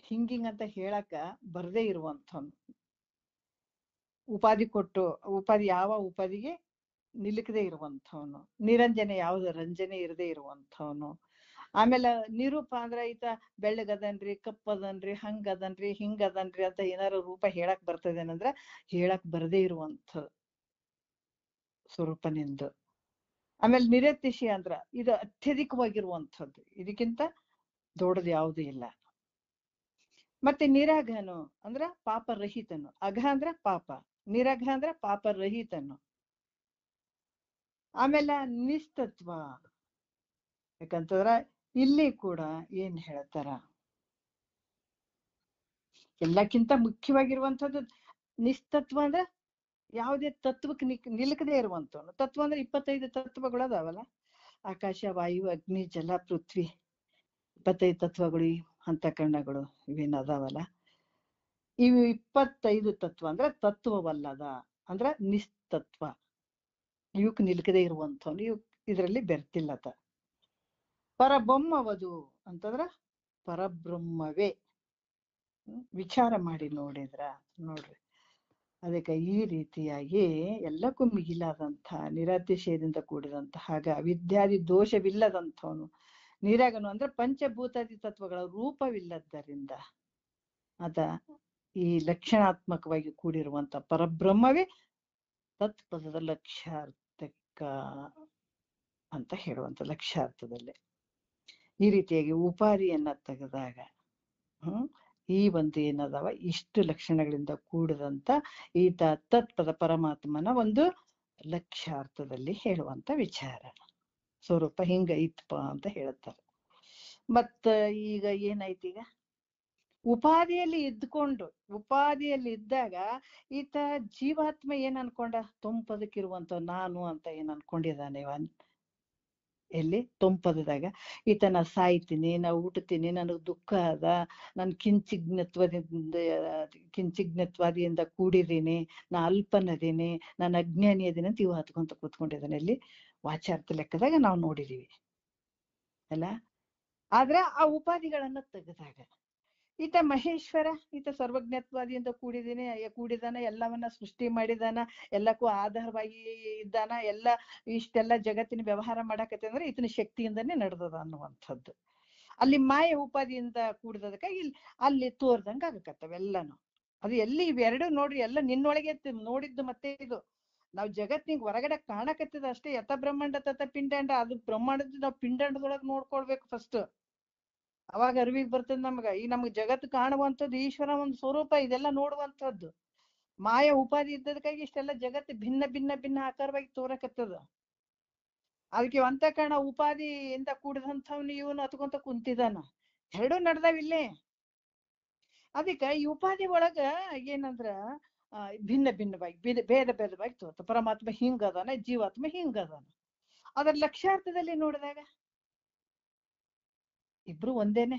ಹಿಂಗಿಂಗಂತ ಹೇಳಕ ಬರದೇ ಇರುವಂಥವನು. ಉಪಾಧಿ ಕೊಟ್ಟು ಉಪಾಧಿ ಯಾವ ಉಪಾಧಿಗೆ ನಿಲುಕದೇ ಇರುವಂಥವನು. ನಿರಂಜನೆ ಯಾವ್ದು ರಂಜನೆ ಇರದೇ ಇರುವಂಥವನು. ಆಮೇಲೆ ನಿರೂಪ ಅಂದ್ರೆ ಈತ ಬೆಳ್ಳಗದನ್ರಿ, ಕಪ್ಪದನ್ರಿ, ಹಂಗದನ್ರಿ, ಹಿಂಗದನ್ರಿ ಅಂತ ಏನಾರು ರೂಪ ಹೇಳಕ್ ಬರ್ತದೇನಂದ್ರ ಹೇಳಕ್ ಬರದೇ ಇರುವಂಥ ಸ್ವರೂಪನಿಂದು. ಆಮೇಲೆ ನಿರತಿಶಿ ಅಂದ್ರ ಇದು ಅತ್ಯಧಿಕವಾಗಿರುವಂಥದ್ದು, ಇದಕ್ಕಿಂತ ದೊಡ್ಡದು ಯಾವುದು ಇಲ್ಲ. ಮತ್ತೆ ನಿರಘನು ಅಂದ್ರ ಪಾಪರಹಿತನು. ಅಘ ಅಂದ್ರ ಪಾಪ, ನಿರಘ ಅಂದ್ರ ಪಾಪರಹಿತನು. ಆಮೇಲೆ ನಿಸ್ತತ್ವ. ಯಾಕಂತಂದ್ರ ಇಲ್ಲಿ ಕೂಡ ಏನ್ ಹೇಳ್ತಾರ, ಎಲ್ಲಕ್ಕಿಂತ ಮುಖ್ಯವಾಗಿರುವಂಥದ್ದು ನಿಸ್ತತ್ವ ಅಂದ್ರೆ ಯಾವುದೇ ತತ್ವಕ್ಕೆ ನಿಲುಕದೇ ಇರುವಂಥವನು. ತತ್ವ ಅಂದ್ರೆ 25 ತತ್ವಗಳು ಅದಾವಲ್ಲ, ಆಕಾಶ, ವಾಯು, ಅಗ್ನಿ, ಜಲ, ಪೃಥ್ವಿ, 25 ತತ್ವಗಳು, ಅಂತಃಕರಣಗಳು ಇವೇನ್ ಅದಾವಲ್ಲ, ಇವು 25 ತತ್ವ ಅಂದ್ರೆ ತತ್ವವಲ್ಲದ ಅಂದ್ರ ನಿಸ್ತತ್ವ. ಇವಕ್ ನಿಲುಕದೇ ಇರುವಂಥವನು, ಇದರಲ್ಲಿ ಬೆರ್ತಿಲ್ಲತ. ಪರಬ್ರಹ್ಮವದು ಅಂತಂದ್ರ ಪರಬ್ರಹ್ಮವೇ. ವಿಚಾರ ಮಾಡಿ ನೋಡಿದ್ರ ನೋಡ್ರಿ. ಅದಕ್ಕೆ ಈ ರೀತಿಯಾಗಿ ಎಲ್ಲಕ್ಕೂ ಮಿಗಿಲಾದಂಥ ನಿರತಿಶಯದಿಂದ ಕೂಡಿದಂಥ ಹಾಗ ವಿದ್ಯಾದಿ ದೋಷವಿಲ್ಲದಂಥವನು. ನಿರಾಗನು ಅಂದ್ರೆ ಪಂಚಭೂತಾದಿ ತತ್ವಗಳ ರೂಪವಿಲ್ಲದ್ದರಿಂದ ಅದ ಈ ಲಕ್ಷಣಾತ್ಮಕವಾಗಿ ಕೂಡಿರುವಂತ ಪರಬ್ರಹ್ಮವೇ ತತ್ಪದದ ಲಕ್ಷ್ಯಾರ್ಥಕ ಅಂತ ಹೇಳುವಂತ ಲಕ್ಷ್ಯಾರ್ಥದಲ್ಲಿ. ಈ ರೀತಿಯಾಗಿ ಉಪಾಧಿಯನ್ನ ತೆಗೆದಾಗ ಈ ಒಂದು ಏನದವ ಇಷ್ಟು ಲಕ್ಷಣಗಳಿಂದ ಕೂಡಿದಂತ ಈತ ತತ್ಪದ ಪರಮಾತ್ಮನ ಒಂದು ಲಕ್ಷ್ಯಾರ್ಥದಲ್ಲಿ ಹೇಳುವಂತ ವಿಚಾರ ಸ್ವರೂಪ ಹಿಂಗ ಇತ್ಪ ಅಂತ ಹೇಳ್ತಾರೆ. ಮತ್ತ ಈಗ ಏನಾಯ್ತು, ಈಗ ಉಪಾಧಿಯಲ್ಲಿ ಇದ್ದಾಗ ಈತ ಜೀವಾತ್ಮ ಏನ್ ಅನ್ಕೊಂಡ? ತೊಂಪದಕ್ಕಿರುವಂತ ನಾನು ಅಂತ ಏನ್ ಅನ್ಕೊಂಡಿದ್ದಾನೆ ಇವ? ಎಲ್ಲಿ ತೊಂಪದದಾಗ ಈತ ನಾ ಸಾಯ್ತೀನಿ, ನಾ ಹುಟ್ಟತೀನಿ, ನನಗ್ ದುಃಖ ಅದ, ನನ್ ಕಿಂಚಿಜ್ಞತ್ವಾದಿಯಿಂದ ಕೂಡಿದೀನಿ, ನಾ ಅಲ್ಪನದೀನಿ, ನಾನು ಅಜ್ಞಾನಿ ಅದೀನಿ ಅಂತ ಇವು ಹತ್ಕೊಂತ ಕೂತ್ಕೊಂಡಿದ್ದಾನೆ. ಇಲ್ಲಿ ವಾಚಾರ್ಥ ಲೆಕ್ಕದಾಗ ನಾವು ನೋಡಿದೀವಿ ಅಲ್ಲ. ಆದ್ರ ಆ ಉಪಾಧಿಗಳನ್ನ ತೆಗೆದಾಗ ಈತ ಮಹೇಶ್ವರ, ಈತ ಸರ್ವಜ್ಞತ್ವಾದಿಯಿಂದ ಕೂಡಿದಾನ, ಎಲ್ಲವನ್ನ ಸೃಷ್ಟಿ ಮಾಡಿದಾನ, ಎಲ್ಲಕ್ಕೂ ಆಧಾರವಾಗಿ ಇದ್ದಾನ, ಇಷ್ಟೆಲ್ಲ ಜಗತ್ತಿನ ವ್ಯವಹಾರ ಮಾಡಾಕತ್ತೆ ಅಂದ್ರೆ ಈತನ ಶಕ್ತಿಯಿಂದನೇ ನಡೆದದ ಅನ್ನುವಂಥದ್ದು. ಅಲ್ಲಿ ಮಾಯ ಉಪಾಧಿಯಿಂದ ಕೂಡಿದದಕ್ಕೆ ಅಲ್ಲಿ ತೋರ್ದಂಗ ಆಗಕತ್ತವ ಎಲ್ಲಾನು. ಅದು ಎಲ್ಲಿ ಇವೆರಡು ನೋಡ್ರಿ, ಎಲ್ಲ ನಿನ್ನೊಳಗೆ ನೋಡಿದ್ದು. ಮತ್ತೆ ಇದು ನಾವು ಜಗತ್ತಿಗೆ ಹೊರಗಡೆ ಕಾಣಕತ್ತದ ಅಷ್ಟೇ. ಯಥ ಬ್ರಹ್ಮಾಂಡ ತಥ ಪಿಂಡಾಂಡ, ಅದು ಬ್ರಹ್ಮಾಂಡದ ನಾವು ಪಿಂಡಾಂಡದೊಳಗೆ ನೋಡ್ಕೊಳ್ಬೇಕು ಫಸ್ಟ್, ಅವಾಗ ಅರಿವಿಗೆ ಬರ್ತದ ನಮ್ಗ. ಈ ನಮ್ಗೆ ಜಗತ್ತು ಕಾಣುವಂಥದ್ದು ಈಶ್ವರ ಒಂದು ಸ್ವರೂಪ, ಇದೆಲ್ಲ ನೋಡುವಂಥದ್ದು. ಮಾಯ ಉಪಾಧಿ ಇದ್ದದಕ್ಕಾಗಿ ಇಷ್ಟೆಲ್ಲ ಜಗತ್ತು ಭಿನ್ನ ಭಿನ್ನ ಭಿನ್ನ ಆಕಾರವಾಗಿ ತೋರಕತ್ತದ. ಅದಕ್ಕೆ ಅಂತಃಕರಣ ಉಪಾಧಿಯಿಂದ ಕೂಡಿದಂಥವ್ನು ಇವನು ಹತ್ಕೊಂತ ಕುಂತಿದಾನ. ಎರಡೂ ನಡ್ದಾವಿಲ್ಲೇ. ಅದಕ್ಕೆ ಈ ಉಪಾಧಿ ಒಳಗ ಏನಂದ್ರ ಭಿನ್ನ ಭಿನ್ನವಾಗಿ ಭೇದ ಭೇದವಾಗಿ ತೋರ್ತ. ಪರಮಾತ್ಮ ಹಿಂಗದಾನ, ಜೀವಾತ್ಮ ಹಿಂಗದಾನ. ಅದ್ರ ಲಕ್ಷ್ಯಾರ್ಥದಲ್ಲಿ ನೋಡಿದಾಗ ಇಬ್ರು ಒಂದೇನೆ.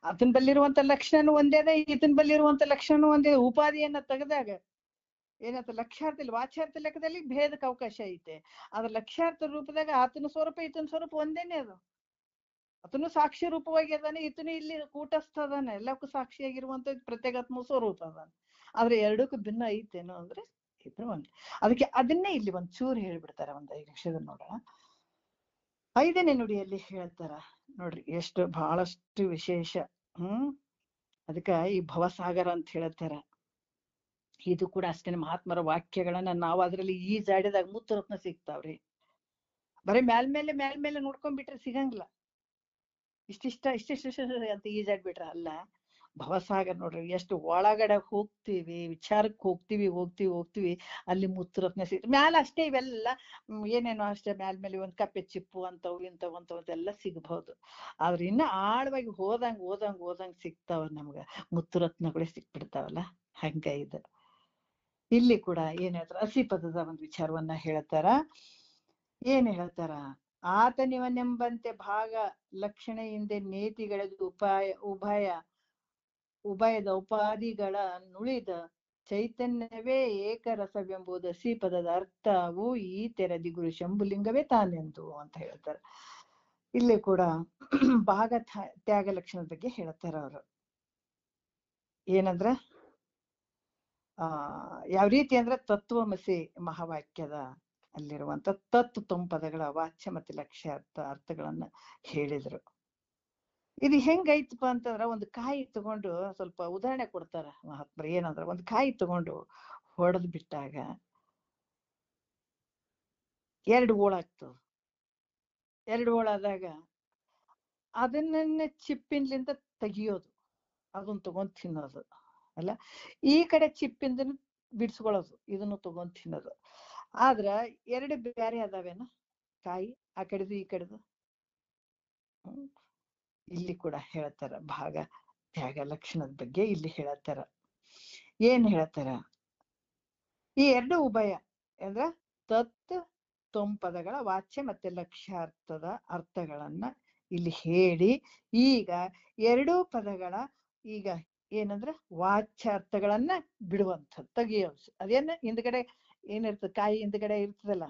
ಅದನ್ ಬಲ್ಲಿರುವಂತ ಲಕ್ಷಣನು ಒಂದೇನೆ, ಇದನ್ ಬಲ್ಲಿರುವಂತ ಲಕ್ಷಣನು ಒಂದೇ. ಉಪಾಧಿಯನ್ನ ತೆಗೆದಾಗ ಏನಂತ ಲಕ್ಷ್ಯಾರ್ಥದಲ್ಲಿ ವಾಚ್ಯಾರ್ಥ ಲೆಕ್ಕದಲ್ಲಿ ಭೇದಕ್ಕೆ ಅವಕಾಶ ಐತೆ. ಅದ್ರ ಲಕ್ಷ್ಯಾರ್ಥ ರೂಪದಾಗ ಆತನ ಸ್ವರೂಪ ಈತನ ಸ್ವರೂಪ ಒಂದೇನೆ. ಅದು ಆತನು ಸಾಕ್ಷಿ ರೂಪವಾಗಿ ಅದಾನೆ, ಈತನು ಇಲ್ಲಿ ಕೂಟಸ್ಥ ಅದಾನೆ, ಎಲ್ಲಕ್ಕೂ ಸಾಕ್ಷಿಯಾಗಿರುವಂತ ಪ್ರತ್ಯೇಕಾತ್ಮ ಸ್ವರೂಪ ಅದಾನೆ. ಆದ್ರೆ ಎರಡಕ್ಕೂ ಭಿನ್ನ ಐತೇನೋ ಅಂದ್ರೆ ಇಬ್ರು ಒಂದೇ. ಅದಕ್ಕೆ ಅದನ್ನೇ ಇಲ್ಲಿ ಒಂದ್ ಚೂರು ಹೇಳ್ಬಿಡ್ತಾರ. ಒಂದ್ 5 ನಿಮಿಷದ ನೋಡೋಣ. 5ನೇ ನುಡಿಯಲ್ಲಿ ಹೇಳ್ತಾರ ನೋಡ್ರಿ, ಎಷ್ಟು ಬಹಳಷ್ಟು ವಿಶೇಷ. ಅದಕ್ಕ ಈ ಭವಸಾಗರ ಅಂತ ಹೇಳ್ತಾರ. ಇದು ಕೂಡ ಅಷ್ಟೇನೆ ಮಹಾತ್ಮರ ವಾಕ್ಯಗಳನ್ನ ನಾವು ಅದ್ರಲ್ಲಿ ಈಜಾಡಿದಾಗ ಮುತ್ತರತ್ನ ಸಿಗ್ತಾವ್ರಿ. ಬರೀ ಮೇಲ್ಮೇಲೆ ನೋಡ್ಕೊಂಡ್ಬಿಟ್ರೆ ಸಿಗಂಗಿಲ್ಲ. ಇಷ್ಟಿಷ್ಟ ಅಂತ ಈಜಾಡ್ಬಿಟ್ರ ಅಲ್ಲ. ಭವಸಾಗರ ನೋಡ್ರಿ, ಎಷ್ಟು ಒಳಗಡೆ ಹೋಗ್ತೀವಿ, ವಿಚಾರಕ್ಕೆ ಹೋಗ್ತೀವಿ ಅಲ್ಲಿ ಮುತ್ತರತ್ನ ಸಿಗ್ತವೆ. ಮ್ಯಾಲ ಅಷ್ಟೇ ಇವೆಲ್ಲ ಏನೇನೋ ಅಷ್ಟೇ ಮೇಲ್ಮೇಲೆ ಒಂದ್ ಕಪ್ಪೆ ಚಿಪ್ಪು ಇಂಥವೆಲ್ಲ ಸಿಗ್ಬಹುದು. ಆದ್ರೆ ಇನ್ನ ಆಳವಾಗಿ ಹೋದಂಗ್ ಸಿಗ್ತಾವ ನಮ್ಗ. ಮುತ್ತುರತ್ನಗಳೇ ಸಿಕ್ಬಿಡ್ತಾವಲ್ಲ. ಹಂಗ ಇದು ಇಲ್ಲಿ ಕೂಡ ಏನ್ ಹೇಳ್ತಾರ, ಹಸಿ ಪದದ ಒಂದು ವಿಚಾರವನ್ನ ಹೇಳ್ತಾರ. ಏನ್ ಹೇಳ್ತಾರ, ಆತನಿವನೆಂಬಂತೆ ಭಾಗ ಲಕ್ಷಣೆಯಿಂದ ನೇತಿಗಳೆದು ಉಭಯದ ಉಪಾಧಿಗಳ ನುಳಿದ ಚೈತನ್ಯವೇ ಏಕರಸವೆಂಬುದು ಹಸಿ ಪದದ ಅರ್ಥವು ಈ ತೆರದಿ ಗುರು ಶಂಭುಲಿಂಗವೇ ತಾನೆಂದು ಅಂತ ಹೇಳ್ತಾರೆ. ಇಲ್ಲಿ ಕೂಡ ಭಾಗ ತ್ಯಾಗ ಲಕ್ಷಣದ ಬಗ್ಗೆ ಹೇಳ್ತಾರ ಅವರು. ಏನಂದ್ರ ಯಾವ ರೀತಿ ಅಂದ್ರೆ ತತ್ವಮಸಿ ಮಹಾವಾಕ್ಯದ ಅಲ್ಲಿರುವಂತ ತೊಂಪದಗಳ ವಾಚ್ಯ ಮತ್ತೆ ಲಕ್ಷ್ಯಾರ್ಥ ಅರ್ಥಗಳನ್ನ ಹೇಳಿದ್ರು. ಇದು ಹೆಂಗೈತಪ್ಪ ಅಂತಂದ್ರ, ಒಂದು ಕಾಯಿ ತಗೊಂಡು ಸ್ವಲ್ಪ ಉದಾಹರಣೆ ಕೊಡ್ತಾರ ಮಹಾತ್ಮರು. ಏನಂದ್ರ, ಒಂದು ಕಾಯಿ ತಗೊಂಡು ಹೊಡೆದ್ ಬಿಟ್ಟಾಗ 2 ಓಳಾಗ್ತದ. 2 ಓಳಾದಾಗ ಅದನ್ನ ಚಿಪ್ಪಿನ್ಲಿಂದ ತೆಗಿಯೋದು, ಅದನ್ನ ತಗೊಂಡ್ ತಿನ್ನೋದು ಅಲ್ಲ. ಈ ಕಡೆ ಚಿಪ್ಪಿಂದ ಬಿಡ್ಸ್ಕೊಳ್ಳೋದು, ಇದನ್ನು ತಗೊಂಡ್ ತಿನ್ನೋದು. ಆದ್ರ 2 ಬೇರೆ ಅದಾವೇನ ಕಾಯಿ, ಆ ಕಡೆದು ಈ ಕಡೆದು. ಇಲ್ಲಿ ಕೂಡ ಹೇಳ್ತಾರ ಭಾಗ ತ್ಯಾಗ ಲಕ್ಷಣದ ಬಗ್ಗೆ. ಇಲ್ಲಿ ಹೇಳ್ತಾರ, ಏನ್ ಹೇಳ್ತಾರ, ಈ 2 ಉಭಯ ಅಂದ್ರ ತತ್ ತೊಂಪದಗಳ ವಾಚ್ಯ ಮತ್ತೆ ಲಕ್ಷ್ಯಾರ್ಥದ ಅರ್ಥಗಳನ್ನ ಇಲ್ಲಿ ಹೇಳಿ, ಈಗ 2 ಪದಗಳ ಈಗ ಏನಂದ್ರ ವಾಚ್ಯಾರ್ಥಗಳನ್ನ ಬಿಡುವಂಥದ್ದು, ತೆಗಿಯೋದು. ಅದೇನ ಹಿಂದ್ಗಡೆ ಏನಿರ್ತದ, ಕಾಯಿ ಹಿಂದ್ಗಡೆ ಇರ್ತದಲ್ಲ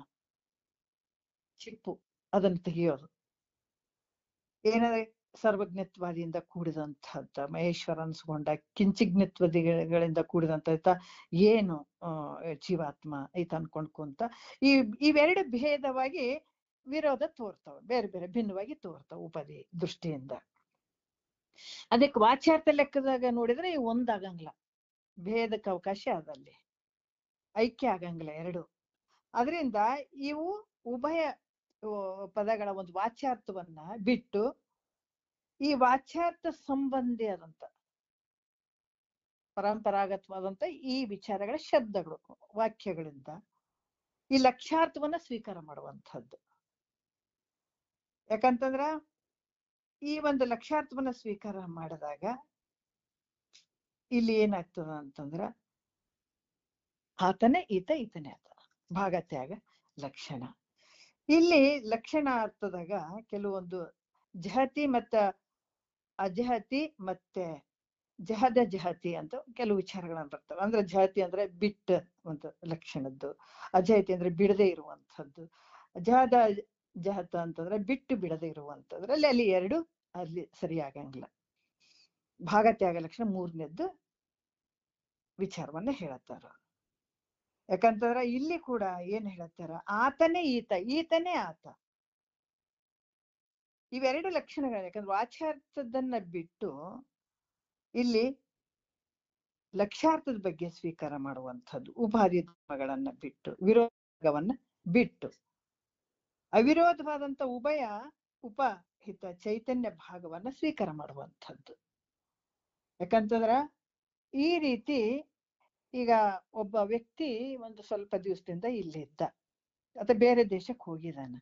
ಚಿಪ್ಪು, ಅದನ್ನ ತೆಗಿಯೋದು. ಏನಂದ್ರೆ ಸರ್ವಜ್ಞತ್ವಾದಿಯಿಂದ ಕೂಡಿದಂಥದ್ದು, ಮಹೇಶ್ವರ ಅನ್ಸ್ಕೊಂಡ ಕಿಂಚಿಜ್ಞತ್ವದಿಗಳಿಂದ ಕೂಡಿದಂತ ಏನು ಜೀವಾತ್ಮ ಐತ ಅನ್ಕೊಂಡ್ಕೊಂತ ಇವೆರಡು ಭೇದವಾಗಿ ವಿರೋಧ ತೋರ್ತಾವ, ಬೇರೆ ಬೇರೆ ಭಿನ್ನವಾಗಿ ತೋರ್ತಾವ ಉಪಾಧಿ ದೃಷ್ಟಿಯಿಂದ. ಅದಕ್ಕೆ ವಾಚ್ಯಾರ್ಥ ಲೆಕ್ಕದಾಗ ನೋಡಿದ್ರೆ ಇವು ಒಂದಾಗಂಗಿಲ್ಲ, ಭೇದಕ್ಕೆ ಅವಕಾಶ ಅದಲ್ಲಿ, ಐಕ್ಯ ಆಗಂಗಿಲ್ಲ ಎರಡು. ಅದರಿಂದ ಇವು ಉಭಯ ಪದಗಳ ಒಂದು ವಾಚ್ಯಾರ್ಥವನ್ನ ಬಿಟ್ಟು ಈ ವಾಚ್ಯಾರ್ಥ ಸಂಬಂಧಿ ಆದಂತ ಪರಂಪರಾಗತವಾದಂತ ಈ ವಿಚಾರಗಳ ಶಬ್ದಗಳು ವಾಕ್ಯಗಳಿಂದ ಈ ಲಕ್ಷ್ಯಾರ್ಥವನ್ನ ಸ್ವೀಕಾರ ಮಾಡುವಂಥದ್ದು. ಯಾಕಂತಂದ್ರ ಈ ಒಂದು ಲಕ್ಷ್ಯಾರ್ಥವನ್ನ ಸ್ವೀಕಾರ ಮಾಡಿದಾಗ ಇಲ್ಲಿ ಏನಾಗ್ತದ ಅಂತಂದ್ರ ಆತನೇ ಈತ, ಈತನೇ ಆತ, ಭಾಗತ್ಯಾಗ ಲಕ್ಷಣ. ಇಲ್ಲಿ ಲಕ್ಷಣ ಅರ್ಥದಾಗ ಕೆಲವೊಂದು ಜಹತಿ ಮತ್ತ ಅಜಹತಿ ಮತ್ತೆ ಜಹತಿ ಅಂತ ಕೆಲವು ವಿಚಾರಗಳನ್ನ ಬರ್ತವೆ. ಅಂದ್ರೆ ಜಹತಿ ಅಂದ್ರೆ ಬಿಟ್ಟ ಒಂದು ಲಕ್ಷಣದ್ದು, ಅಜಹತಿ ಅಂದ್ರೆ ಬಿಡದೆ ಇರುವಂಥದ್ದು, ಜಹತ ಅಂತಂದ್ರೆ ಬಿಟ್ಟು ಬಿಡದೆ ಇರುವಂಥದ್ರಲ್ಲಿ ಅಲ್ಲಿ ಎರಡು ಅಲ್ಲಿ ಸರಿಯಾಗಂಗಿಲ್ಲ. ಭಾಗತ್ಯಾಗ ಲಕ್ಷಣ ಮೂರನೇದ್ದು ವಿಚಾರವನ್ನ ಹೇಳತ್ತಾರ. ಯಾಕಂತಂದ್ರ ಇಲ್ಲಿ ಕೂಡ ಏನ್ ಹೇಳತ್ತಾರ, ಆತನೇ ಈತ, ಈತನೇ ಆತ, ಇವೆರಡು ಲಕ್ಷಣಗಳು. ಯಾಕಂದ್ರೆ ವಾಚ್ಯಾರ್ಥದನ್ನ ಬಿಟ್ಟು ಇಲ್ಲಿ ಲಕ್ಷ್ಯಾರ್ಥದ ಬಗ್ಗೆ ಸ್ವೀಕಾರ ಮಾಡುವಂಥದ್ದು, ಉಪಾಧಿ ಧರ್ಮಗಳನ್ನ ಬಿಟ್ಟು, ವಿರೋಧವನ್ನ ಬಿಟ್ಟು ಅವಿರೋಧವಾದಂತ ಉಪಹಿತ ಚೈತನ್ಯ ಭಾಗವನ್ನ ಸ್ವೀಕಾರ ಮಾಡುವಂಥದ್ದು. ಯಾಕಂತಂದ್ರ ಈ ರೀತಿ ಈಗ ಒಬ್ಬ ವ್ಯಕ್ತಿ ಒಂದು ಸ್ವಲ್ಪ ದಿವಸದಿಂದ ಇಲ್ಲಿದ್ದ, ಅಥವಾ ಬೇರೆ ದೇಶಕ್ಕೆ ಹೋಗಿದಾನ.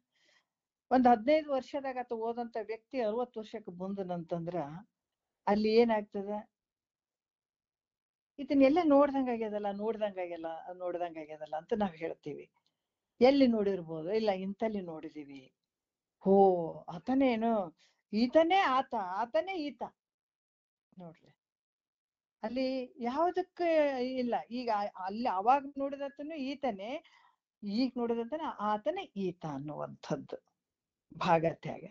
ಒಂದ್ 15 ವರ್ಷದಾಗ ಆತ ಓದಂತ ವ್ಯಕ್ತಿ 60 ವರ್ಷಕ್ಕೆ ಬಂದನಂತಂದ್ರ ಅಲ್ಲಿ ಏನಾಗ್ತದ, ಇದನ್ನೆಲ್ಲ ನೋಡ್ದಂಗಾಗ್ಯದಲ್ಲ ಅಂತ ನಾವ್ ಹೇಳ್ತೀವಿ. ಎಲ್ಲಿ ನೋಡಿರ್ಬೋದು, ಇಲ್ಲ ಇಂತಲ್ಲಿ ನೋಡಿದೀವಿ. ಹೋ, ಆತನೇನು, ಈತನೇ ಆತ, ಆತನೇ ಈತ. ನೋಡ್ರಿ, ಅಲ್ಲಿ ಯಾವುದಕ್ಕೆ ಇಲ್ಲ. ಈಗ ಅಲ್ಲಿ ಅವಾಗ ನೋಡಿದತನು ಈತನೇ, ಈಗ ನೋಡಿದಂತಾನೆ ಆತನೇ ಈತ ಅನ್ನುವಂಥದ್ದು ಭಾಗತ್ಯಾಗ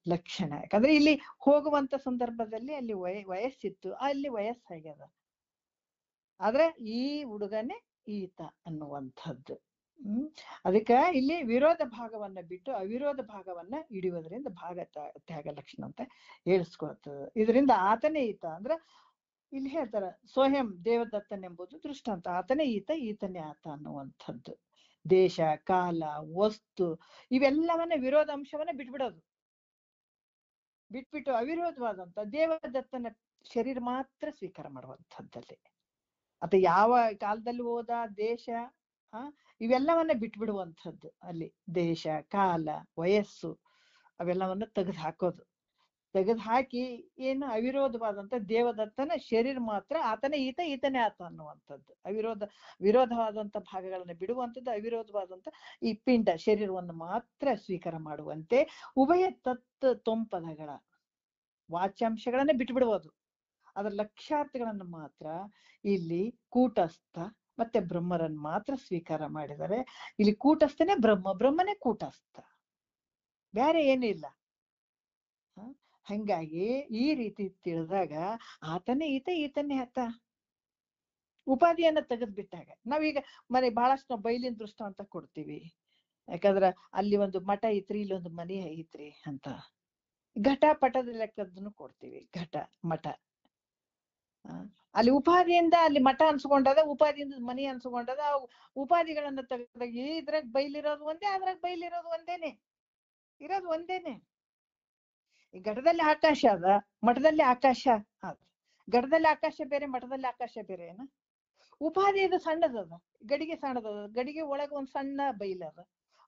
ಲಕ್ಷಣ. ಯಾಕಂದ್ರೆ ಇಲ್ಲಿ ಹೋಗುವಂತ ಸಂದರ್ಭದಲ್ಲಿ ಅಲ್ಲಿ ವಯಸ್ಸಿತ್ತು, ಅಲ್ಲಿ ವಯಸ್ಸಾಗ್ಯದ. ಆದ್ರೆ ಈ ಹುಡುಗನೇ ಈತ ಅನ್ನುವಂಥದ್ದು. ಅದಕ್ಕ ಇಲ್ಲಿ ವಿರೋಧ ಭಾಗವನ್ನ ಬಿಟ್ಟು ಅವಿರೋಧ ಭಾಗವನ್ನ ಹಿಡಿಯೋದ್ರಿಂದ ಭಾಗ ತ್ಯಾಗ ಲಕ್ಷಣ ಅಂತ ಹೇಳಿಸ್ಕೊಳ್ತದೆ. ಇದರಿಂದ ಆತನೇ ಈತ ಅಂದ್ರೆ ಇಲ್ಲಿ ಹೇಳ್ತಾರ, ಸ್ವಯಂ ದೇವದತ್ತನೆಂಬುದು ದೃಷ್ಟಾಂತ. ಆತನೇ ಈತ, ಈತನೇ ಆತ ಅನ್ನುವಂಥದ್ದು. ದೇಶ, ಕಾಲ, ವಸ್ತು ಇವೆಲ್ಲವನ್ನ ವಿರೋಧ ಅಂಶವನ್ನ ಬಿಟ್ಬಿಟ್ಟು ಅವಿರೋಧವಾದಂತ ದೇವದತ್ತನ ಶರೀರ ಮಾತ್ರ ಸ್ವೀಕಾರ ಮಾಡುವಂಥದ್ದಲ್ಲಿ, ಅಥವಾ ಯಾವ ಕಾಲದಲ್ಲಿ ಹೋದ, ದೇಶ ಇವೆಲ್ಲವನ್ನ ಬಿಟ್ಬಿಡುವಂಥದ್ದು. ಅಲ್ಲಿ ದೇಶ, ಕಾಲ, ವಯಸ್ಸು ಅವೆಲ್ಲವನ್ನ ತೆಗೆದು ಹಾಕಿ ಏನು ಅವಿರೋಧವಾದಂತ ದೇವದತ್ತನ ಶರೀರ ಮಾತ್ರ ಆತನೇ ಈತ, ಈತನೇ ಆತ ಅನ್ನುವಂಥದ್ದು. ವಿರೋಧವಾದಂತ ಭಾಗಗಳನ್ನ ಬಿಡುವಂಥದ್ದು, ಅವಿರೋಧವಾದಂತ ಈ ಪಿಂಡ ಶರೀರವನ್ನು ಮಾತ್ರ ಸ್ವೀಕಾರ ಮಾಡುವಂತೆ ಉಭಯ ತೊಂಪದಗಳ ವಾಚ್ಯಾಂಶಗಳನ್ನ ಬಿಟ್ಬಿಡುವುದು. ಅದರ ಲಕ್ಷಾರ್ಥಗಳನ್ನು ಮಾತ್ರ ಇಲ್ಲಿ ಕೂಟಸ್ಥ ಮತ್ತೆ ಬ್ರಹ್ಮರನ್ನು ಮಾತ್ರ ಸ್ವೀಕಾರ ಮಾಡಿದರೆ, ಇಲ್ಲಿ ಕೂಟಸ್ಥನೇ ಬ್ರಹ್ಮನೇ ಕೂಟಸ್ಥ, ಬೇರೆ ಏನಿಲ್ಲ. ಹಂಗಾಗಿ ಈ ರೀತಿ ತಿಳಿದಾಗ ಆತನೇ ಈತ, ಈತನೇ ಆತ. ಉಪಾಧಿಯನ್ನ ತೆಗೆದ್ಬಿಟ್ಟಾಗ ನಾವೀಗ ಬಹಳಷ್ಟು ನಾವು ಬಯಲಿನ ದೃಷ್ಟಾಂತ ಕೊಡ್ತೀವಿ. ಯಾಕಂದ್ರ ಅಲ್ಲಿ ಒಂದು ಮಠ ಐತ್ರಿ, ಇಲ್ಲೊಂದು ಮನೆ ಐತ್ರಿ ಅಂತ. ಘಟ ಪಟದ ಲೆಕ್ಕದನ್ನು ಕೊಡ್ತೀವಿ. ಘಟ ಮಠ, ಅಲ್ಲಿ ಉಪಾಧಿಯಿಂದ ಅಲ್ಲಿ ಮಠ ಅನ್ಸ್ಕೊಂಡದ, ಉಪಾಧಿಯಿಂದ ಮನಿ ಅನ್ಸ್ಕೊಂಡದ. ಉಪಾಧಿಗಳನ್ನ ತೆಗೆದಾಗ ಇದ್ರಾಗ ಬೈಲಿರೋದು ಒಂದೇ, ಅದ್ರಾಗ ಬೈಲಿರೋದು ಒಂದೇನೆ, ಇರೋದು ಒಂದೇನೆ. ಈ ಘಟದಲ್ಲಿ ಆಕಾಶ ಅದ, ಮಠದಲ್ಲಿ ಆಕಾಶ ಅದ. ಘಟದಲ್ಲಿ ಆಕಾಶ ಬೇರೆ, ಮಠದಲ್ಲಿ ಆಕಾಶ ಬೇರೆ ಏನ. ಉಪಾಧಿ ಇದು ಸಣ್ಣದದ, ಗಡಿಗೆ ಸಣ್ಣದದ, ಗಡಿಗೆ ಒಳಗೆ ಒಂದ್ ಸಣ್ಣ ಬೈಲದ,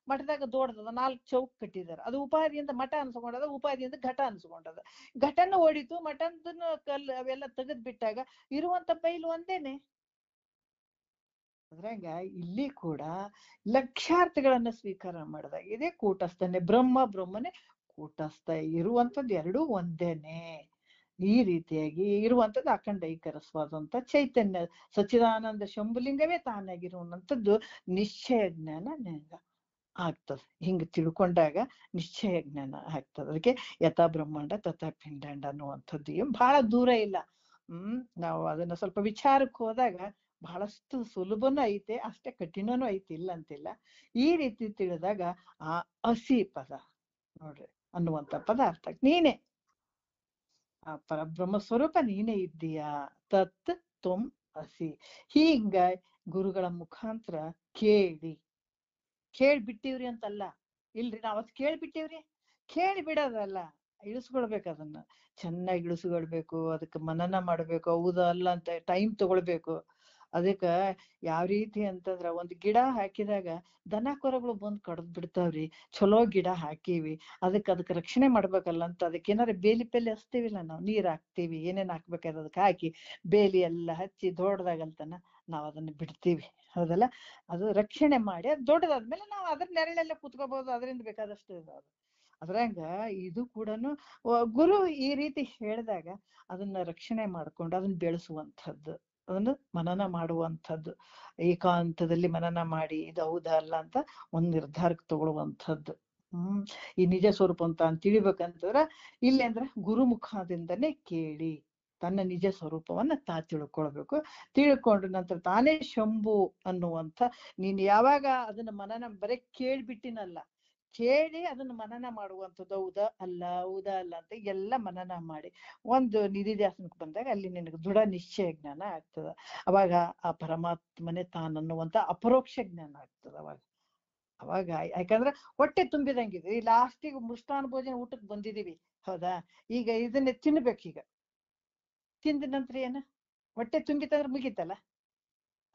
ಮಠದಾಗ ದೊಡ್ಡದ 4 ಚೌಕ್ ಕಟ್ಟಿದಾರ. ಅದು ಉಪಾಧಿಯಿಂದ ಮಠ ಅನ್ಸ್ಕೊಂಡದ, ಉಪಾಧಿಯಿಂದ ಘಟ ಅನ್ಸ್ಕೊಂಡದ. ಘಟನ ಓಡಿತು, ಮಠದನ್ನು ಕಲ್ಲು ಅವೆಲ್ಲ ತೆಗೆದ್ ಬಿಟ್ಟಾಗ ಇರುವಂತ ಬೈಲು ಒಂದೇನೆ. ಅದ್ರಂಗ ಇಲ್ಲಿ ಕೂಡ ಲಕ್ಷಾರ್ಥಗಳನ್ನ ಸ್ವೀಕಾರ ಮಾಡಿದಾಗ ಇದೇ ಕೂಟಸ್ಥನೇ ಬ್ರಹ್ಮನೇ ಕೂಟಸ್ಥ. ಇರುವಂತದ್ದು ಎರಡೂ ಒಂದೇನೆ. ಈ ರೀತಿಯಾಗಿ ಇರುವಂತದ್ದು ಅಖಂಡೈಕರಸ್ವಾದಂತ ಚೈತನ್ಯ ಸಚ್ಚಿದಾನಂದ ಶಂಭುಲಿಂಗವೇ ತಾನಾಗಿರುವಂಥದ್ದು ನಿಶ್ಚಯ ಜ್ಞಾನ ಆಗ್ತದೆ. ಹಿಂಗ ತಿಳ್ಕೊಂಡಾಗ ನಿಶ್ಚಯ ಜ್ಞಾನ ಆಗ್ತದೆ. ಅದಕ್ಕೆ ಯಥಾ ಬ್ರಹ್ಮಾಂಡ ತಥಾ ಪಿಂಡಾಂಡ ಅನ್ನುವಂಥದ್ದು ಏನ್ ಬಹಳ ದೂರ ಇಲ್ಲ. ನಾವು ಅದನ್ನ ಸ್ವಲ್ಪ ವಿಚಾರಕ್ಕೆ ಹೋದಾಗ ಬಹಳಷ್ಟು ಸುಲಭನೂ ಐತೆ, ಅಷ್ಟೇ ಕಠಿಣನೂ ಐತಿ, ಇಲ್ಲ ಅಂತಿಲ್ಲ. ಈ ರೀತಿ ತಿಳಿದಾಗ ಆ ಅಸಿ ಪದ ನೋಡ್ರಿ ಅನ್ನುವಂಥ ಪದಾರ್ಥ ನೀನೇ, ಆ ಪರಬ್ರಹ್ಮ ಸ್ವರೂಪ ನೀನೇ ಇದ್ದೀಯಾ. ತತ್ ತ್ವಂ ಅಸಿ. ಹೀಗ ಗುರುಗಳ ಮುಖಾಂತರ ಕೇಳ್ಬಿಟ್ಟಿವ್ರಿ ಅಂತಲ್ಲ, ಇಲ್ರಿ ನಾವತ್ ಕೇಳ್ಬಿಟ್ಟಿವ್ರಿ, ಕೇಳಿ ಬಿಡೋದಲ್ಲ, ಇಳಿಸ್ಕೊಳ್ಬೇಕು. ಅದನ್ನ ಚೆನ್ನಾಗಿ ಇಳಿಸ್ಕೊಳ್ಬೇಕು, ಅದಕ್ಕೆ ಮನನ ಮಾಡ್ಬೇಕು. ಹೌದಾ ಅಲ್ಲ ಅಂತ ಟೈಮ್ ತಗೊಳ್ಬೇಕು. ಅದಕ್ಕ ಯಾವ ರೀತಿ ಅಂತಂದ್ರ ಒಂದ್ ಗಿಡ ಹಾಕಿದಾಗ ದನ ಕೊರಗಳು ಬಂದ್ ಕಡ್ದ್ ಬಿಡ್ತಾವ್ರಿ. ಚಲೋ ಗಿಡ ಹಾಕಿವಿ, ಅದಕ್ಕೆ ರಕ್ಷಣೆ ಮಾಡ್ಬೇಕಲ್ಲ ಅಂತ ಅದಕ್ಕೆ ಏನಾರ ಬೇಲಿ ಪೆಲ್ಲಿ ಹಚ್ತೀವಿಲ್ಲ, ನಾವು ನೀರ್ ಹಾಕ್ತಿವಿ, ಏನೇನ್ ಹಾಕ್ಬೇಕಾದ್ರೆ ಅದಕ್ಕೆ ಹಾಕಿ ಬೇಲಿ ಎಲ್ಲ ಹಚ್ಚಿ ದೊಡ್ಡದಾಗಲ್ತನ ನಾವ್ ಅದನ್ನ ಬಿಡ್ತೀವಿ. ಹೌದಲ್ಲ, ಅದು ರಕ್ಷಣೆ ಮಾಡಿ ಅದು ದೊಡ್ಡದಾದ್ಮೇಲೆ ನಾವು ಅದ್ರ ನೆರಳೆಲ್ಲ ಕುತ್ಕೋಬಹುದು, ಅದರಿಂದ ಬೇಕಾದಷ್ಟು ಇದಾವೆ. ಅದ್ರಂಗ ಇದು ಕೂಡ ಗುರು ಈ ರೀತಿ ಹೇಳಿದಾಗ ಅದನ್ನ ರಕ್ಷಣೆ ಮಾಡ್ಕೊಂಡು ಅದನ್ನ ಬೆಳೆಸುವಂಥದ್ದು, ಅದನ್ನು ಮನನ ಮಾಡುವಂಥದ್ದು, ಏಕಾಂತದಲ್ಲಿ ಮನನ ಮಾಡಿ ಇದು ಹೌದಾ ಅಲ್ಲ ಅಂತ ಒಂದ್ ನಿರ್ಧಾರಕ್ಕೆ ತಗೊಳ್ಳುವಂಥದ್ದು. ಈ ನಿಜ ಸ್ವರೂಪ ಅಂತ ತಿಳಿಬೇಕಂತಂದ್ರ ಇಲ್ಲಿ ಅಂದ್ರೆ ಗುರುಮುಖದಿಂದನೇ ಕೇಳಿ ತನ್ನ ನಿಜ ಸ್ವರೂಪವನ್ನ ತಿಳ್ಕೊಳ್ಬೇಕು. ತಿಳ್ಕೊಂಡ ನಂತರ ತಾನೇ ಶಂಭು ಅನ್ನುವಂಥ, ನೀನ್ ಯಾವಾಗ ಅದನ್ನ ಮನನ ಬರೀ ಕೇಳ್ಬಿಟ್ಟಿನಲ್ಲ, ಕೇಳಿ ಅದನ್ನ ಮನನ ಮಾಡುವಂಥದ್ದು. ಹೌದಾ ಅಲ್ಲ ಅಂತ ಎಲ್ಲ ಮನನ ಮಾಡಿ ಒಂದು ನಿಧಿಧ್ಯಾಸನಕ್ಕೆ ಬಂದಾಗ ಅಲ್ಲಿ ನಿನಗೆ ದೃಢ ನಿಶ್ಚಯ ಜ್ಞಾನ ಆಗ್ತದ. ಅವಾಗ ಆ ಪರಮಾತ್ಮನೇ ತಾನನ್ನುವಂತ ಅಪರೋಕ್ಷ ಜ್ಞಾನ ಆಗ್ತದ. ಅವಾಗ ಯಾಕಂದ್ರೆ ಹೊಟ್ಟೆ ತುಂಬಿದಂಗಿದೆ. ಈ ಲಾಸ್ಟಿಗೆ ಮೃಷ್ಟಾನ್ನ ಭೋಜನ ಊಟಕ್ಕೆ ಬಂದಿದೀವಿ, ಹೌದಾ, ಈಗ ಇದನ್ನ ತಿನ್ಬೇಕೀಗ. ತಿಂದ ನಂತರ ಏನ ಹೊಟ್ಟೆ ತುಂಬಿತಂದ್ರೆ ಮುಗೀತಲ್ಲ.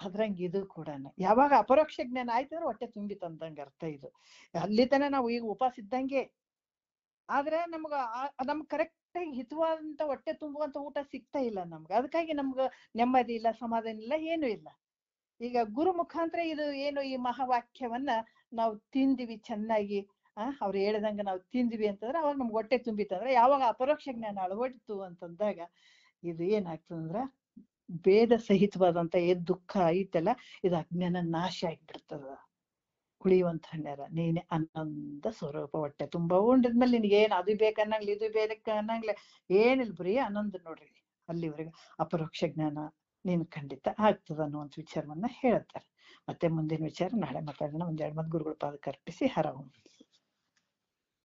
ಅದ್ರಂಗೆ ಇದು ಕೂಡ ಯಾವಾಗ ಅಪರೋಕ್ಷ ಜ್ಞಾನ ಆಯ್ತಂದ್ರೆ ಹೊಟ್ಟೆ ತುಂಬಿತು ಅಂದಂಗೆ ಅರ್ಥ ಇದು. ಅಲ್ಲಿ ತನ ನಾವು ಈಗ ಉಪವಾಸ ಇದ್ದಂಗೆ, ಆದ್ರೆ ನಮ್ಗೆ ಕರೆಕ್ಟ್ ಆಗಿ ಹಿತವಾದಂತ ಹೊಟ್ಟೆ ತುಂಬುವಂತ ಊಟ ಸಿಗ್ತಾ ಇಲ್ಲ ನಮ್ಗೆ. ಅದಕ್ಕಾಗಿ ನಮ್ಗ ನೆಮ್ಮದಿ ಇಲ್ಲ, ಸಮಾಧಾನ ಇಲ್ಲ, ಏನು ಇಲ್ಲ. ಈಗ ಗುರು ಮುಖಾಂತರ ಇದು ಏನು ಈ ಮಹಾವಾಕ್ಯವನ್ನ ನಾವು ತಿಂದಿವಿ ಚೆನ್ನಾಗಿ, ಅವ್ರು ಹೇಳ್ದಂಗ ನಾವು ತಿಂದ್ವಿ ಅಂತಂದ್ರೆ ಅವಾಗ ನಮ್ಗೆ ಹೊಟ್ಟೆ ತುಂಬಿತ್ತಂದ್ರೆ, ಯಾವಾಗ ಅಪರೋಕ್ಷ ಜ್ಞಾನ ಅಳವಡಿತು ಅಂತಂದಾಗ ಇದು ಏನಾಗ್ತದಂದ್ರ ಭೇದ ಸಹಿತವಾದಂತ ಏನ್ ದುಃಖ ಐತಲ್ಲ, ಇದು ಅಜ್ಞಾನ ನಾಶ ಆಗ್ಬಿಡ್ತದ. ಉಳಿಯುವಂತ ನೇರ ನೀನೆ ಆನಂದ ಸ್ವರೂಪ. ಹೊಟ್ಟೆ ತುಂಬಾ ಉಂಡಿದ್ಮೇಲೆ ನಿನ್ಗೆ ಏನ್ ಅದು ಬೇಕನ್ನಂಗ್ಲಿ ಇದು ಬೇಕನ್ನಂಗ್ಲೆ ಏನಿಲ್ಲ, ಬರೀ ಆನಂದ ನೋಡ್ರಿ. ಅಲ್ಲಿವರೆಗೆ ಅಪರೋಕ್ಷ ಜ್ಞಾನ ನೀನ್ ಖಂಡಿತ ಆಗ್ತದ ಅನ್ನುವಂಥ ವಿಚಾರವನ್ನ ಹೇಳ್ತಾರೆ. ಮತ್ತೆ ಮುಂದಿನ ವಿಚಾರ ನಾಳೆ ಮಾತಾಡೋಣ. ಒಂದೆರಡು ಮಾತು ಗುರುಗಳ ಪಾದಕ್ಕೆ ಅರ್ಪಿಸಿ ಹರ.